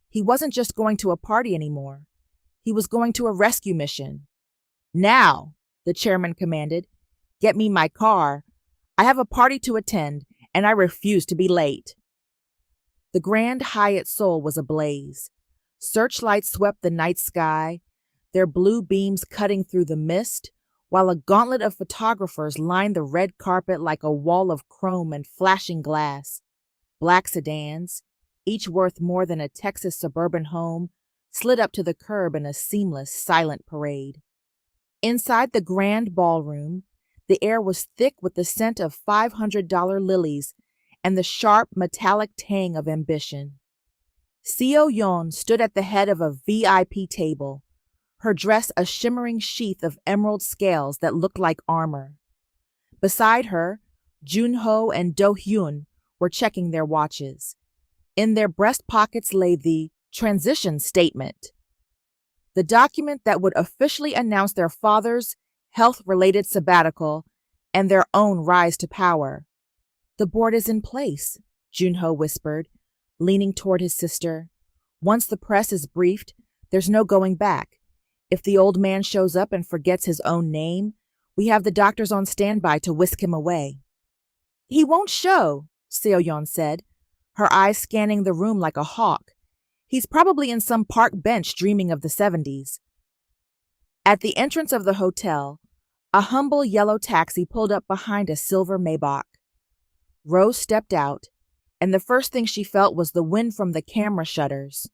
He wasn't just going to a party anymore. He was going to a rescue mission. Now, the chairman commanded, get me my car. I have a party to attend, and I refuse to be late. The Grand Hyatt Seoul was ablaze. Searchlights swept the night sky, their blue beams cutting through the mist, while a gauntlet of photographers lined the red carpet like a wall of chrome and flashing glass. Black sedans, each worth more than a Texas suburban home, slid up to the curb in a seamless, silent parade. Inside the grand ballroom, the air was thick with the scent of $500 lilies and the sharp, metallic tang of ambition. Seo-yeon stood at the head of a VIP table, her dress a shimmering sheath of emerald scales that looked like armor. Beside her, Junho and Do-hyun were checking their watches. In their breast pockets lay the transition statement, the document that would officially announce their father's health-related sabbatical and their own rise to power. The board is in place, Junho whispered, leaning toward his sister. Once the press is briefed, there's no going back. If the old man shows up and forgets his own name, we have the doctors on standby to whisk him away. He won't show, Seo-yeon said, her eyes scanning the room like a hawk. He's probably in some park bench dreaming of the 70s. At the entrance of the hotel, a humble yellow taxi pulled up behind a silver Maybach. Rose stepped out, and the first thing she felt was the wind from the camera shutters.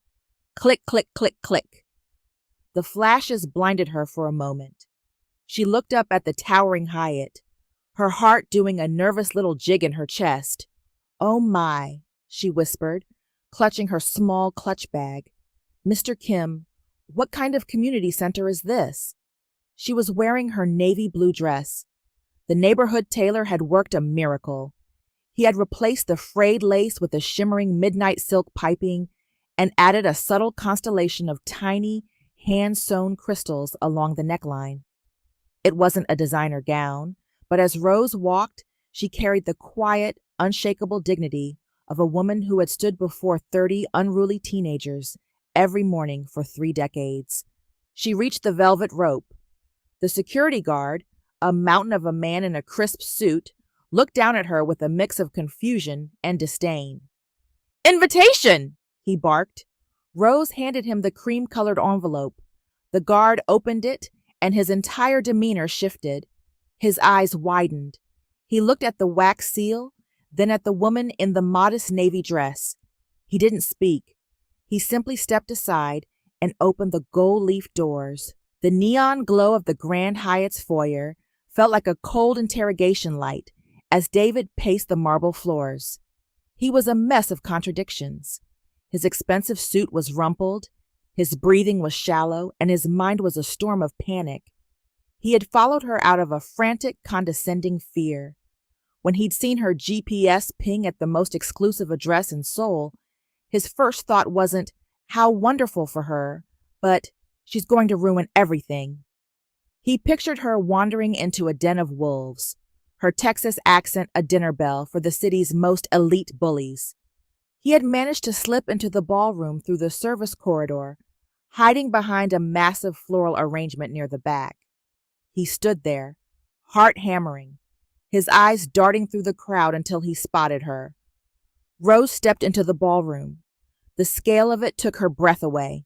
Click, click, click, click. The flashes blinded her for a moment. She looked up at the towering Hyatt, her heart doing a nervous little jig in her chest. Oh my, she whispered, clutching her small clutch bag. Mr. Kim, what kind of community center is this? She was wearing her navy blue dress. The neighborhood tailor had worked a miracle. He had replaced the frayed lace with a shimmering midnight silk piping and added a subtle constellation of tiny, hand-sewn crystals along the neckline. It wasn't a designer gown, but as Rose walked, she carried the quiet, unshakable dignity of a woman who had stood before 30 unruly teenagers every morning for 3 decades. She reached the velvet rope. The security guard, a mountain of a man in a crisp suit, looked down at her with a mix of confusion and disdain. "Invitation!" he barked. Rose handed him the cream-colored envelope. The guard opened it, and his entire demeanor shifted. His eyes widened. He looked at the wax seal, then at the woman in the modest navy dress. He didn't speak. He simply stepped aside and opened the gold-leaf doors. The neon glow of the Grand Hyatt's foyer felt like a cold interrogation light as David paced the marble floors. He was a mess of contradictions. His expensive suit was rumpled, his breathing was shallow, and his mind was a storm of panic. He had followed her out of a frantic, condescending fear. When he'd seen her GPS ping at the most exclusive address in Seoul, his first thought wasn't, how wonderful for her, but she's going to ruin everything. He pictured her wandering into a den of wolves, her Texas accent a dinner bell for the city's most elite bullies. He had managed to slip into the ballroom through the service corridor, hiding behind a massive floral arrangement near the back. He stood there, heart hammering, his eyes darting through the crowd until he spotted her. Rose stepped into the ballroom. The scale of it took her breath away.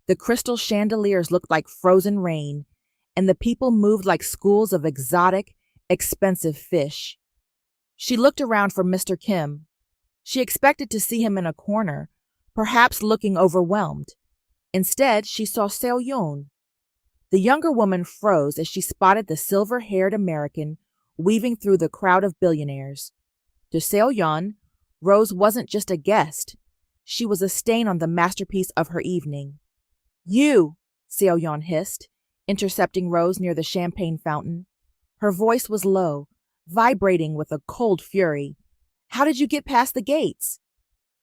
The crystal chandeliers looked like frozen rain, and the people moved like schools of exotic, expensive fish. She looked around for Mr. Kim. She expected to see him in a corner, perhaps looking overwhelmed. Instead, she saw Seo-yeon. The younger woman froze as she spotted the silver-haired American weaving through the crowd of billionaires. To Seo-yeon, Rose wasn't just a guest. She was a stain on the masterpiece of her evening. "You!" Seo-yeon hissed, intercepting Rose near the champagne fountain. Her voice was low, vibrating with a cold fury. "How did you get past the gates?"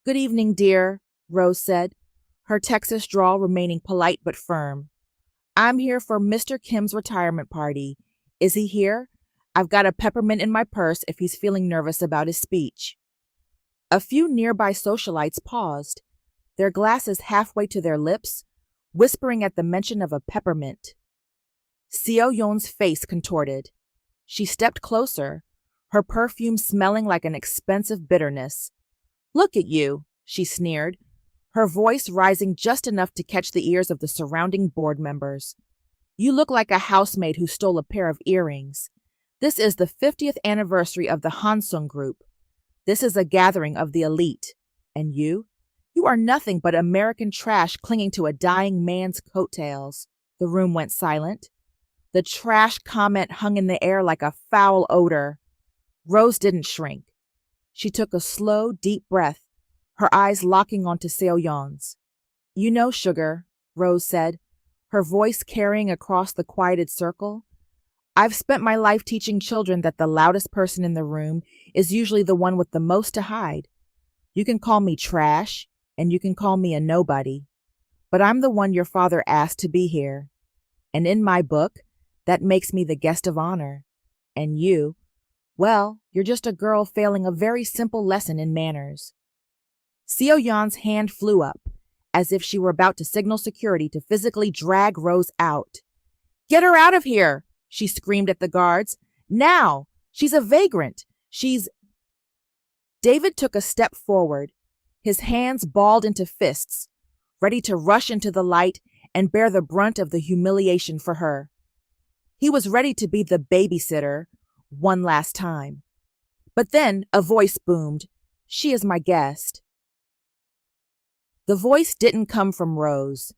"Good evening, dear," Rose said, her Texas drawl remaining polite but firm. "I'm here for Mr. Kim's retirement party. Is he here? I've got a peppermint in my purse if he's feeling nervous about his speech." A few nearby socialites paused, their glasses halfway to their lips, whispering at the mention of a peppermint. Seo-yeon's face contorted. She stepped closer, her perfume smelling like an expensive bitterness. "Look at you," she sneered, her voice rising just enough to catch the ears of the surrounding board members. "You look like a housemaid who stole a pair of earrings. This is the 50th anniversary of the Hansung Group. This is a gathering of the elite. And you? You are nothing but American trash clinging to a dying man's coattails." The room went silent. The trash comment hung in the air like a foul odor. Rose didn't shrink. She took a slow, deep breath, her eyes locking onto Seoyeon's. "You know, sugar," Rose said, her voice carrying across the quieted circle, "I've spent my life teaching children that the loudest person in the room is usually the one with the most to hide. You can call me trash, and you can call me a nobody, but I'm the one your father asked to be here. And in my book, that makes me the guest of honor. And you, well, you're just a girl failing a very simple lesson in manners." Seoyeon's hand flew up, as if she were about to signal security to physically drag Rose out. "Get her out of here!" she screamed at the guards. "Now! She's a vagrant! She's—" David took a step forward, his hands balled into fists, ready to rush into the light and bear the brunt of the humiliation for her. He was ready to be the babysitter one last time. But then a voice boomed, "She is my guest." The voice didn't come from Rose.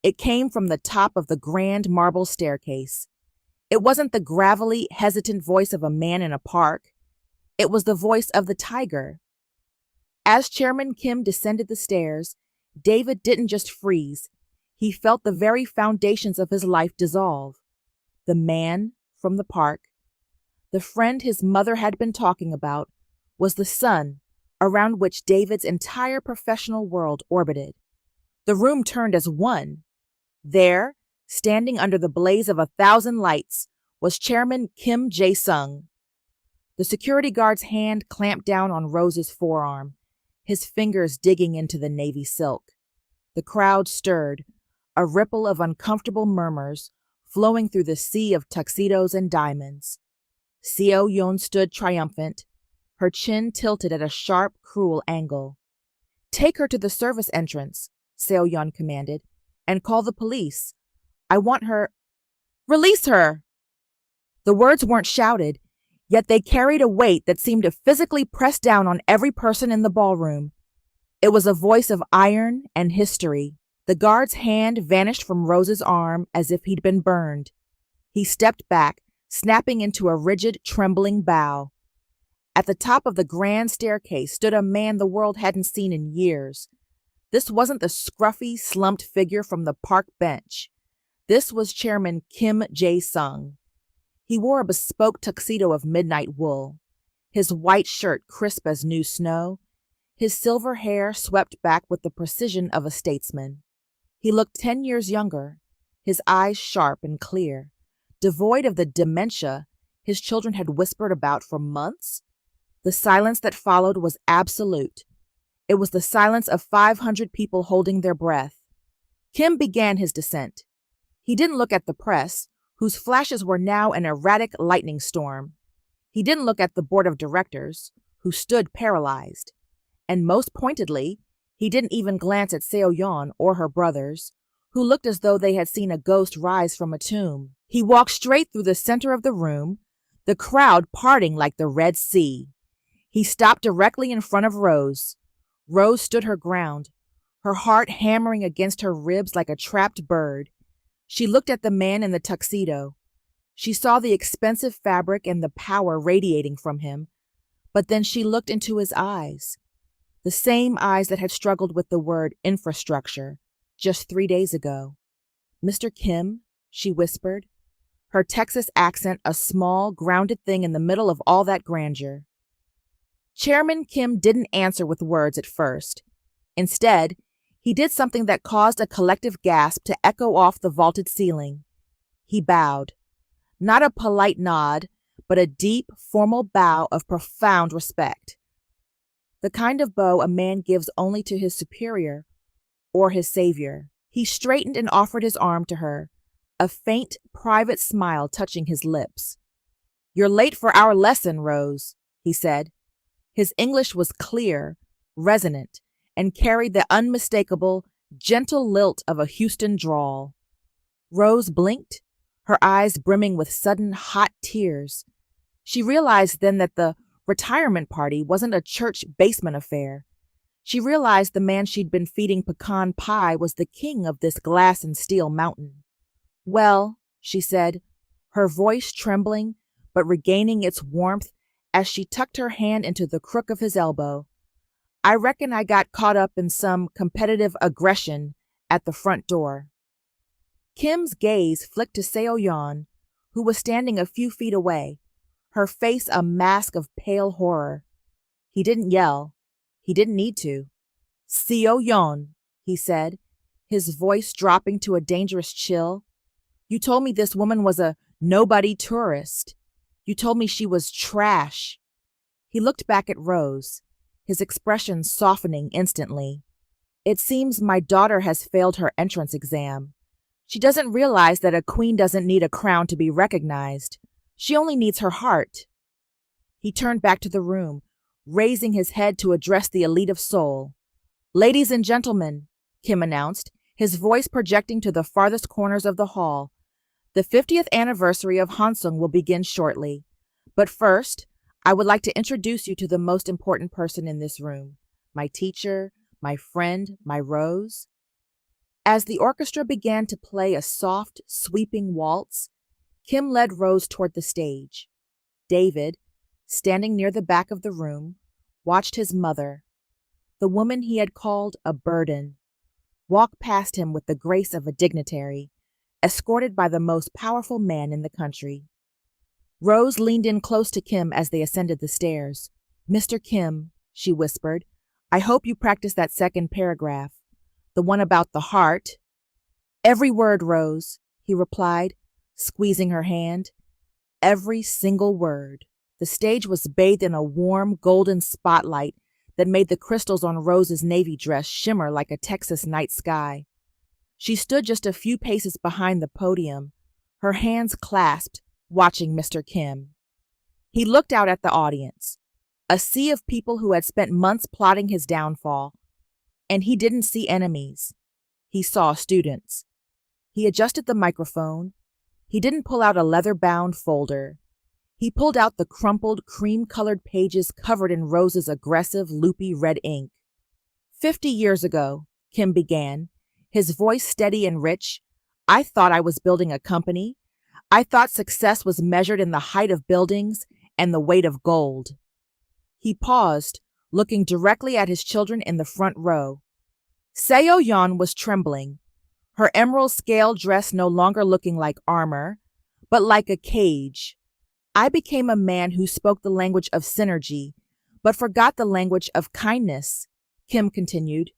It came from the top of the grand marble staircase. It wasn't the gravelly, hesitant voice of a man in a park. It was the voice of the tiger. As Chairman Kim descended the stairs, David didn't just freeze. He felt the very foundations of his life dissolve. The man from the park, the friend his mother had been talking about, was the sun around which David's entire professional world orbited. The room turned as one. There, standing under the blaze of 1,000 lights, was Chairman Kim Jae-sung. The security guard's hand clamped down on Rose's forearm, his fingers digging into the navy silk. The crowd stirred, a ripple of uncomfortable murmurs flowing through the sea of tuxedos and diamonds. Seoyeon stood triumphant, her chin tilted at a sharp, cruel angle. "Take her to the service entrance," Seoyeon commanded, "and call the police. I want her—" "Release her!" The words weren't shouted, yet they carried a weight that seemed to physically press down on every person in the ballroom. It was a voice of iron and history. The guard's hand vanished from Rose's arm as if he'd been burned. He stepped back, snapping into a rigid, trembling bow. At the top of the grand staircase stood a man the world hadn't seen in years. This wasn't the scruffy, slumped figure from the park bench. This was Chairman Kim Jae-sung. He wore a bespoke tuxedo of midnight wool, his white shirt crisp as new snow, his silver hair swept back with the precision of a statesman. He looked 10 years younger, his eyes sharp and clear, devoid of the dementia his children had whispered about for months. The silence that followed was absolute. It was the silence of 500 people holding their breath. Kim began his descent. He didn't look at the press, whose flashes were now an erratic lightning storm. He didn't look at the board of directors, who stood paralyzed. And most pointedly, he didn't even glance at Seoyeon or her brothers, who looked as though they had seen a ghost rise from a tomb. He walked straight through the center of the room, the crowd parting like the Red Sea. He stopped directly in front of Rose. Rose stood her ground, her heart hammering against her ribs like a trapped bird. She looked at the man in the tuxedo. She saw the expensive fabric and the power radiating from him, but then she looked into his eyes, the same eyes that had struggled with the word infrastructure just 3 days ago. "Mr. Kim," she whispered, her Texas accent a small, grounded thing in the middle of all that grandeur. Chairman Kim didn't answer with words at first. Instead, he did something that caused a collective gasp to echo off the vaulted ceiling. He bowed. Not a polite nod, but a deep, formal bow of profound respect. The kind of bow a man gives only to his superior or his savior. He straightened and offered his arm to her, a faint, private smile touching his lips. "You're late for our lesson, Rose," he said. His English was clear, resonant, and carried the unmistakable, gentle lilt of a Houston drawl. Rose blinked, her eyes brimming with sudden hot tears. She realized then that the retirement party wasn't a church basement affair. She realized the man she'd been feeding pecan pie was the king of this glass and steel mountain. Well, she said, her voice trembling but regaining its warmth as she tucked her hand into the crook of his elbow, I reckon I got caught up in some competitive aggression at the front door. Kim's gaze flicked to Seo-yeon, who was standing a few feet away, her face a mask of pale horror. He didn't yell. He didn't need to. Seo-yeon, he said, his voice dropping to a dangerous chill. You told me this woman was a nobody tourist. You told me she was trash. He looked back at Rose, his expression softening instantly. It seems my daughter has failed her entrance exam. She doesn't realize that a queen doesn't need a crown to be recognized. She only needs her heart. He turned back to the room, raising his head to address the elite of Seoul. Ladies and gentlemen, Kim announced, his voice projecting to the farthest corners of the hall. The 50th anniversary of Hansung will begin shortly. But first, I would like to introduce you to the most important person in this room, my teacher, my friend, my Rose. As the orchestra began to play a soft, sweeping waltz, Kim led Rose toward the stage. David, standing near the back of the room, watched his mother, the woman he had called a burden, walk past him with the grace of a dignitary, escorted by the most powerful man in the country. Rose leaned in close to Kim as they ascended the stairs. Mr. Kim, she whispered, I hope you practice that second paragraph, the one about the heart. Every word, Rose, he replied, squeezing her hand. Every single word. The stage was bathed in a warm, golden spotlight that made the crystals on Rose's navy dress shimmer like a Texas night sky. She stood just a few paces behind the podium, her hands clasped, watching Mr. Kim. He looked out at the audience, a sea of people who had spent months plotting his downfall, and he didn't see enemies. He saw students. He adjusted the microphone. He didn't pull out a leather-bound folder. He pulled out the crumpled, cream-colored pages covered in Rose's aggressive, loopy red ink. 50 years ago, Kim began, his voice steady and rich, I thought I was building a company. I thought success was measured in the height of buildings and the weight of gold. He paused, looking directly at his children in the front row. Seo-yeon was trembling, her emerald scale dress no longer looking like armor, but like a cage. I became a man who spoke the language of synergy, but forgot the language of kindness, Kim continued,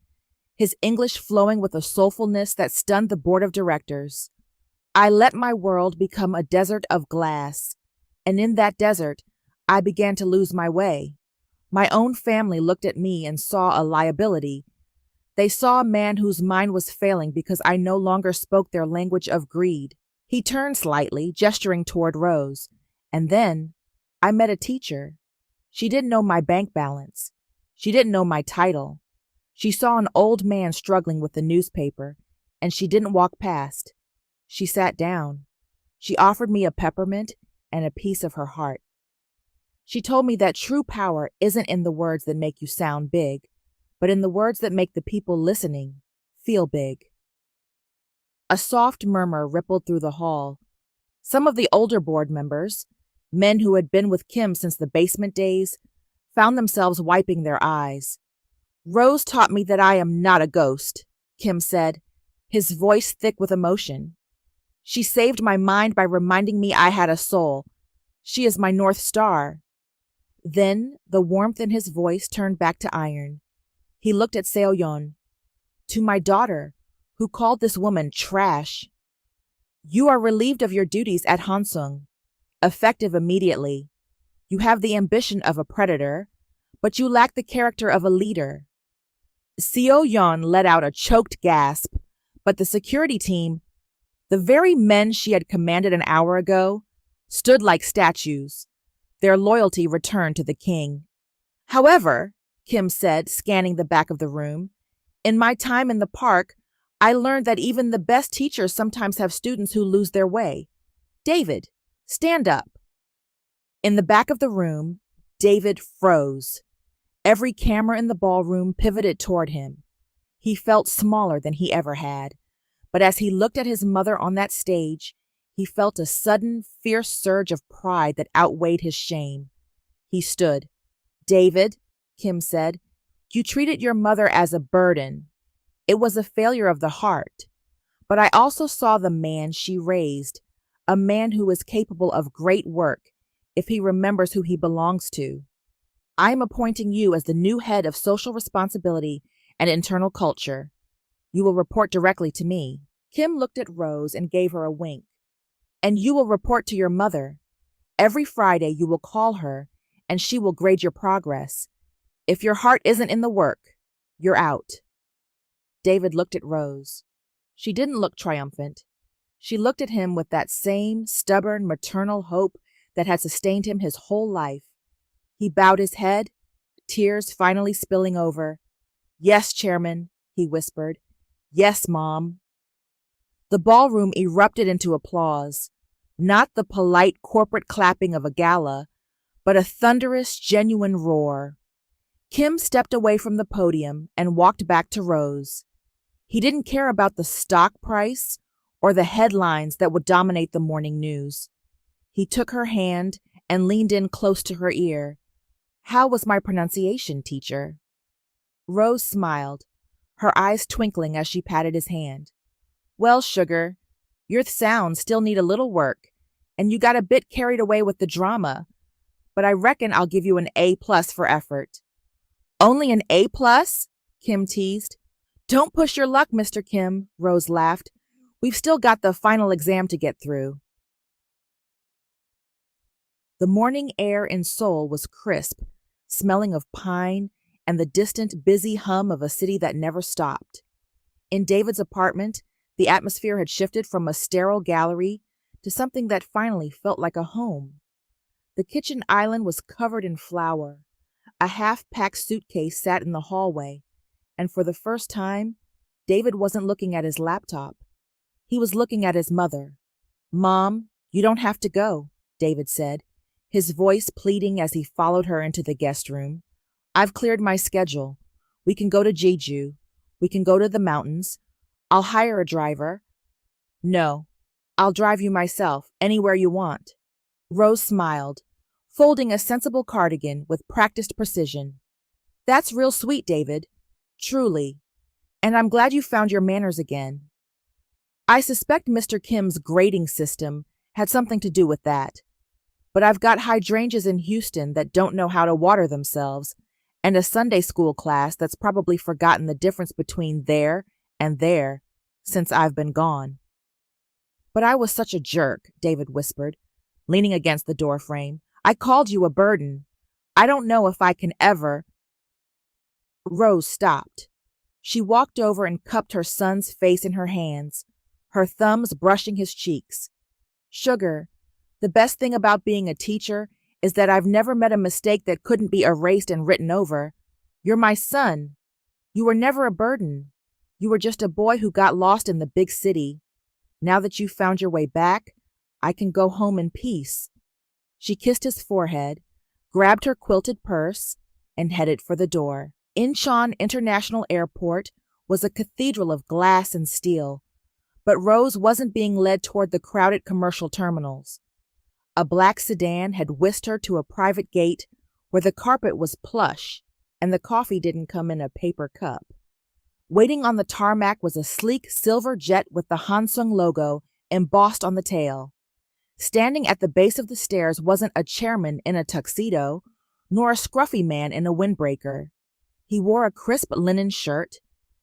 his English flowing with a soulfulness that stunned the board of directors. I let my world become a desert of glass, and in that desert, I began to lose my way. My own family looked at me and saw a liability. They saw a man whose mind was failing because I no longer spoke their language of greed. He turned slightly, gesturing toward Rose, and then I met a teacher. She didn't know my bank balance. She didn't know my title. She saw an old man struggling with the newspaper, and she didn't walk past. She sat down. She offered me a peppermint and a piece of her heart. She told me that true power isn't in the words that make you sound big, but in the words that make the people listening feel big. A soft murmur rippled through the hall. Some of the older board members, men who had been with Kim since the basement days, found themselves wiping their eyes. Rose taught me that I am not a ghost, Kim said, his voice thick with emotion. She saved my mind by reminding me I had a soul. She is my North Star. Then the warmth in his voice turned back to iron. He looked at Seo-yeon. To my daughter, who called this woman trash. You are relieved of your duties at Hansung, effective immediately. You have the ambition of a predator, but you lack the character of a leader. Seo-yeon let out a choked gasp, but the security team, the very men she had commanded an hour ago, stood like statues. Their loyalty returned to the king. However, Kim said, scanning the back of the room, in my time in the park, I learned that even the best teachers sometimes have students who lose their way. David, stand up. In the back of the room, David froze. Every camera in the ballroom pivoted toward him. He felt smaller than he ever had, but as he looked at his mother on that stage, he felt a sudden, fierce surge of pride that outweighed his shame. He stood. David, Kim said, you treated your mother as a burden. It was a failure of the heart. But I also saw the man she raised, a man who is capable of great work if he remembers who he belongs to. I am appointing you as the new head of social responsibility and internal culture. You will report directly to me. Kim looked at Rose and gave her a wink. And you will report to your mother. Every Friday you will call her, and she will grade your progress. If your heart isn't in the work, you're out. David looked at Rose. She didn't look triumphant. She looked at him with that same stubborn maternal hope that had sustained him his whole life. He bowed his head, tears finally spilling over. Yes, Chairman, he whispered. Yes, Mom. The ballroom erupted into applause, not the polite corporate clapping of a gala, but a thunderous, genuine roar. Kim stepped away from the podium and walked back to Rose. He didn't care about the stock price or the headlines that would dominate the morning news. He took her hand and leaned in close to her ear. How was my pronunciation, teacher? Rose smiled, her eyes twinkling as she patted his hand. Well, sugar, your sounds still need a little work, and you got a bit carried away with the drama, but I reckon I'll give you an A+ for effort. Only an A+? Kim teased. Don't push your luck, Mr. Kim, Rose laughed. We've still got the final exam to get through. The morning air in Seoul was crisp, smelling of pine and the distant, busy hum of a city that never stopped. In David's apartment, the atmosphere had shifted from a sterile gallery to something that finally felt like a home. The kitchen island was covered in flour. A half-packed suitcase sat in the hallway, and for the first time, David wasn't looking at his laptop. He was looking at his mother. Mom, you don't have to go, David said, his voice pleading as he followed her into the guest room. I've cleared my schedule. We can go to Jeju. We can go to the mountains. I'll hire a driver. No, I'll drive you myself, anywhere you want. Rose smiled, folding a sensible cardigan with practiced precision. That's real sweet, David. Truly. And I'm glad you found your manners again. I suspect Mr. Kim's grading system had something to do with that. But I've got hydrangeas in Houston that don't know how to water themselves, and a Sunday school class that's probably forgotten the difference between there and there since I've been gone. But I was such a jerk, David whispered, leaning against the doorframe. I called you a burden. I don't know if I can ever. Rose stopped. She walked over and cupped her son's face in her hands, her thumbs brushing his cheeks. Sugar, the best thing about being a teacher is that I've never met a mistake that couldn't be erased and written over. You're my son. You were never a burden. You were just a boy who got lost in the big city. Now that you've found your way back, I can go home in peace. She kissed his forehead, grabbed her quilted purse, and headed for the door. Incheon International Airport was a cathedral of glass and steel, but Rose wasn't being led toward the crowded commercial terminals. A black sedan had whisked her to a private gate where the carpet was plush and the coffee didn't come in a paper cup. Waiting on the tarmac was a sleek silver jet with the Hansung logo embossed on the tail. Standing at the base of the stairs wasn't a chairman in a tuxedo, nor a scruffy man in a windbreaker. He wore a crisp linen shirt,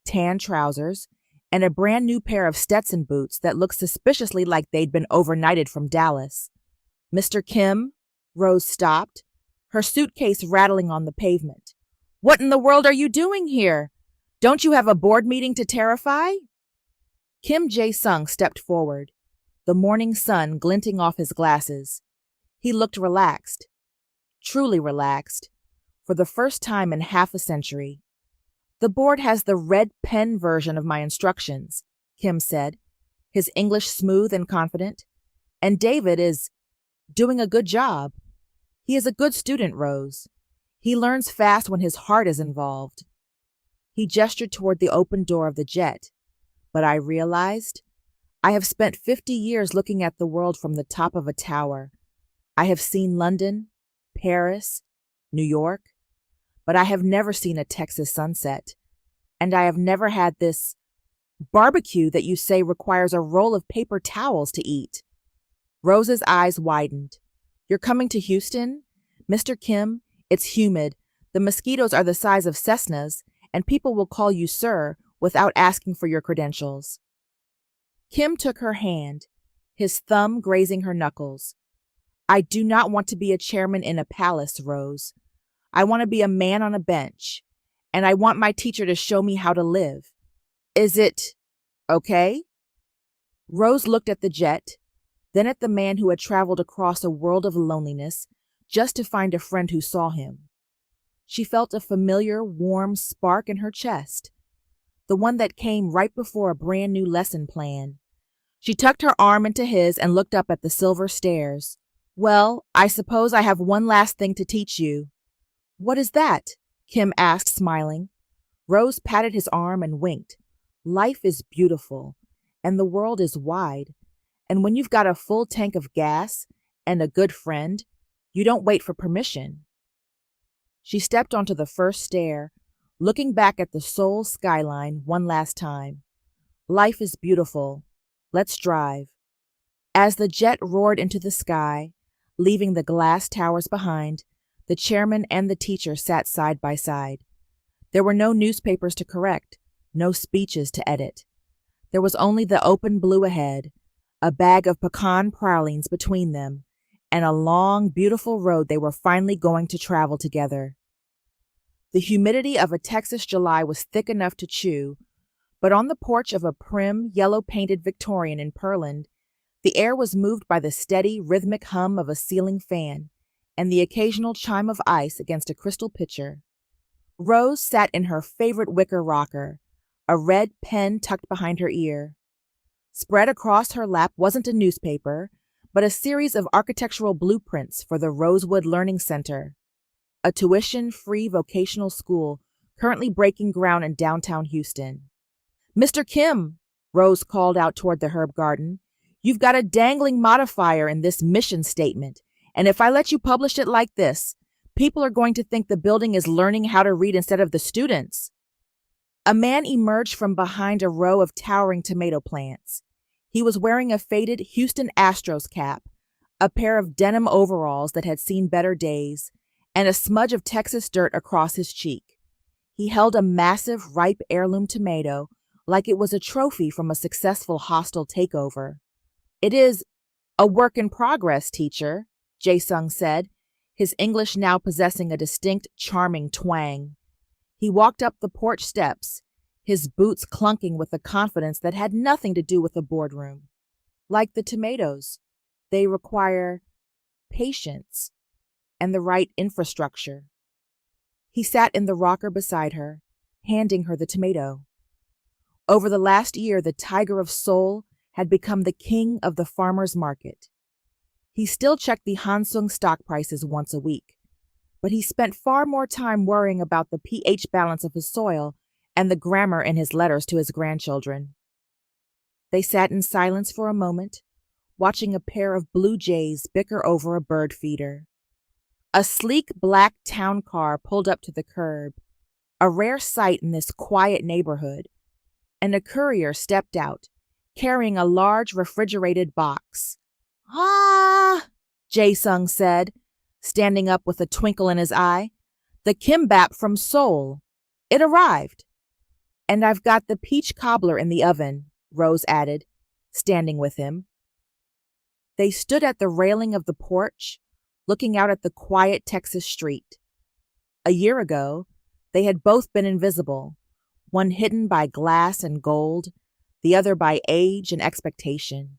tan trousers, and a brand new pair of Stetson boots that looked suspiciously like they'd been overnighted from Dallas. Mr. Kim? Rose stopped, her suitcase rattling on the pavement. What in the world are you doing here? Don't you have a board meeting to terrify? Kim Jae-sung stepped forward, the morning sun glinting off his glasses. He looked relaxed. truly relaxed, for the first time in half a century. The board has the red pen version of my instructions, Kim said, his English smooth and confident. And David is doing a good job. He is a good student, Rose. He learns fast when his heart is involved. He gestured toward the open door of the jet, but I realized I have spent 50 years looking at the world from the top of a tower. I have seen London, Paris, New York, but I have never seen a Texas sunset, and I have never had this barbecue that you say requires a roll of paper towels to eat. Rose's eyes widened. You're coming to Houston? Mr. Kim, it's humid. The mosquitoes are the size of Cessnas, and people will call you sir without asking for your credentials. Kim took her hand, his thumb grazing her knuckles. I do not want to be a chairman in a palace, Rose. I want to be a man on a bench, and I want my teacher to show me how to live. Is it okay? Rose looked at the jet, then at the man who had traveled across a world of loneliness just to find a friend who saw him. She felt a familiar, warm spark in her chest, the one that came right before a brand new lesson plan. She tucked her arm into his and looked up at the silver stairs. Well, I suppose I have one last thing to teach you. What is that? Kim asked, smiling. Rose patted his arm and winked. Life is beautiful, and the world is wide. And when you've got a full tank of gas and a good friend, you don't wait for permission. She stepped onto the first stair, looking back at the Seoul skyline one last time. Life is beautiful. Let's drive. As the jet roared into the sky, leaving the glass towers behind, the chairman and the teacher sat side by side. There were no newspapers to correct, no speeches to edit. There was only the open blue ahead, a bag of pecan pralines between them, and a long, beautiful road they were finally going to travel together. The humidity of a Texas July was thick enough to chew, but on the porch of a prim, yellow-painted Victorian in Pearland, the air was moved by the steady, rhythmic hum of a ceiling fan and the occasional chime of ice against a crystal pitcher. Rose sat in her favorite wicker rocker, a red pen tucked behind her ear. Spread across her lap wasn't a newspaper, but a series of architectural blueprints for the Rosewood Learning Center, a tuition-free vocational school currently breaking ground in downtown Houston. Mr. Kim, Rose called out toward the herb garden, you've got a dangling modifier in this mission statement, and if I let you publish it like this, people are going to think the building is learning how to read instead of the students. A man emerged from behind a row of towering tomato plants. He was wearing a faded Houston Astros cap, a pair of denim overalls that had seen better days, and a smudge of Texas dirt across his cheek. He held a massive, ripe heirloom tomato like it was a trophy from a successful hostile takeover. It is a work in progress, teacher, Jae-sung said, his English now possessing a distinct, charming twang. He walked up the porch steps, his boots clunking with a confidence that had nothing to do with the boardroom. Like the tomatoes, they require patience and the right infrastructure. He sat in the rocker beside her, handing her the tomato. Over the last year, the tiger of Seoul had become the king of the farmer's market. He still checked the Hansung stock prices once a week, but he spent far more time worrying about the pH balance of his soil and the grammar in his letters to his grandchildren. They sat in silence for a moment, watching a pair of blue jays bicker over a bird feeder. A sleek black town car pulled up to the curb, a rare sight in this quiet neighborhood, and a courier stepped out, carrying a large refrigerated box. Ah, Jae-sung said, standing up with a twinkle in his eye. The kimbap from Seoul. It arrived. And I've got the peach cobbler in the oven, Rose added, standing with him. They stood at the railing of the porch, looking out at the quiet Texas street. A year ago, they had both been invisible, one hidden by glass and gold, the other by age and expectation.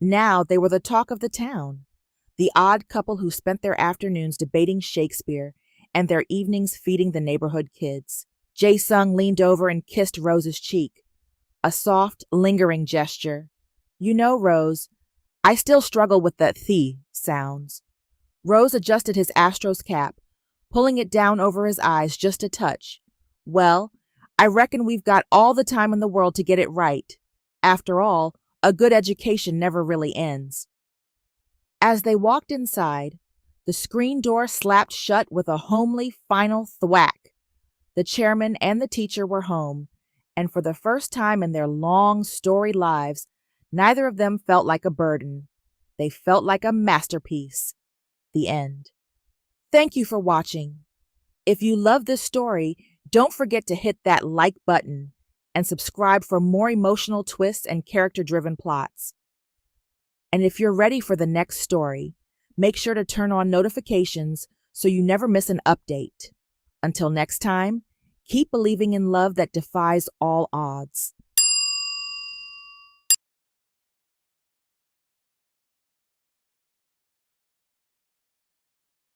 Now they were the talk of the town, the odd couple who spent their afternoons debating Shakespeare and their evenings feeding the neighborhood kids. Jae-sung leaned over and kissed Rose's cheek, a soft, lingering gesture. You know, Rose, I still struggle with the "th" sounds. Rose adjusted his Astros cap, pulling it down over his eyes just a touch. Well, I reckon we've got all the time in the world to get it right. After all, a good education never really ends. As they walked inside, the screen door slapped shut with a homely final thwack. The chairman and the teacher were home, and for the first time in their long, storied lives, neither of them felt like a burden. They felt like a masterpiece. The end. Thank you for watching. If you love this story, don't forget to hit that like button and subscribe for more emotional twists and character-driven plots. And if you're ready for the next story, make sure to turn on notifications so you never miss an update. Until next time, keep believing in love that defies all odds.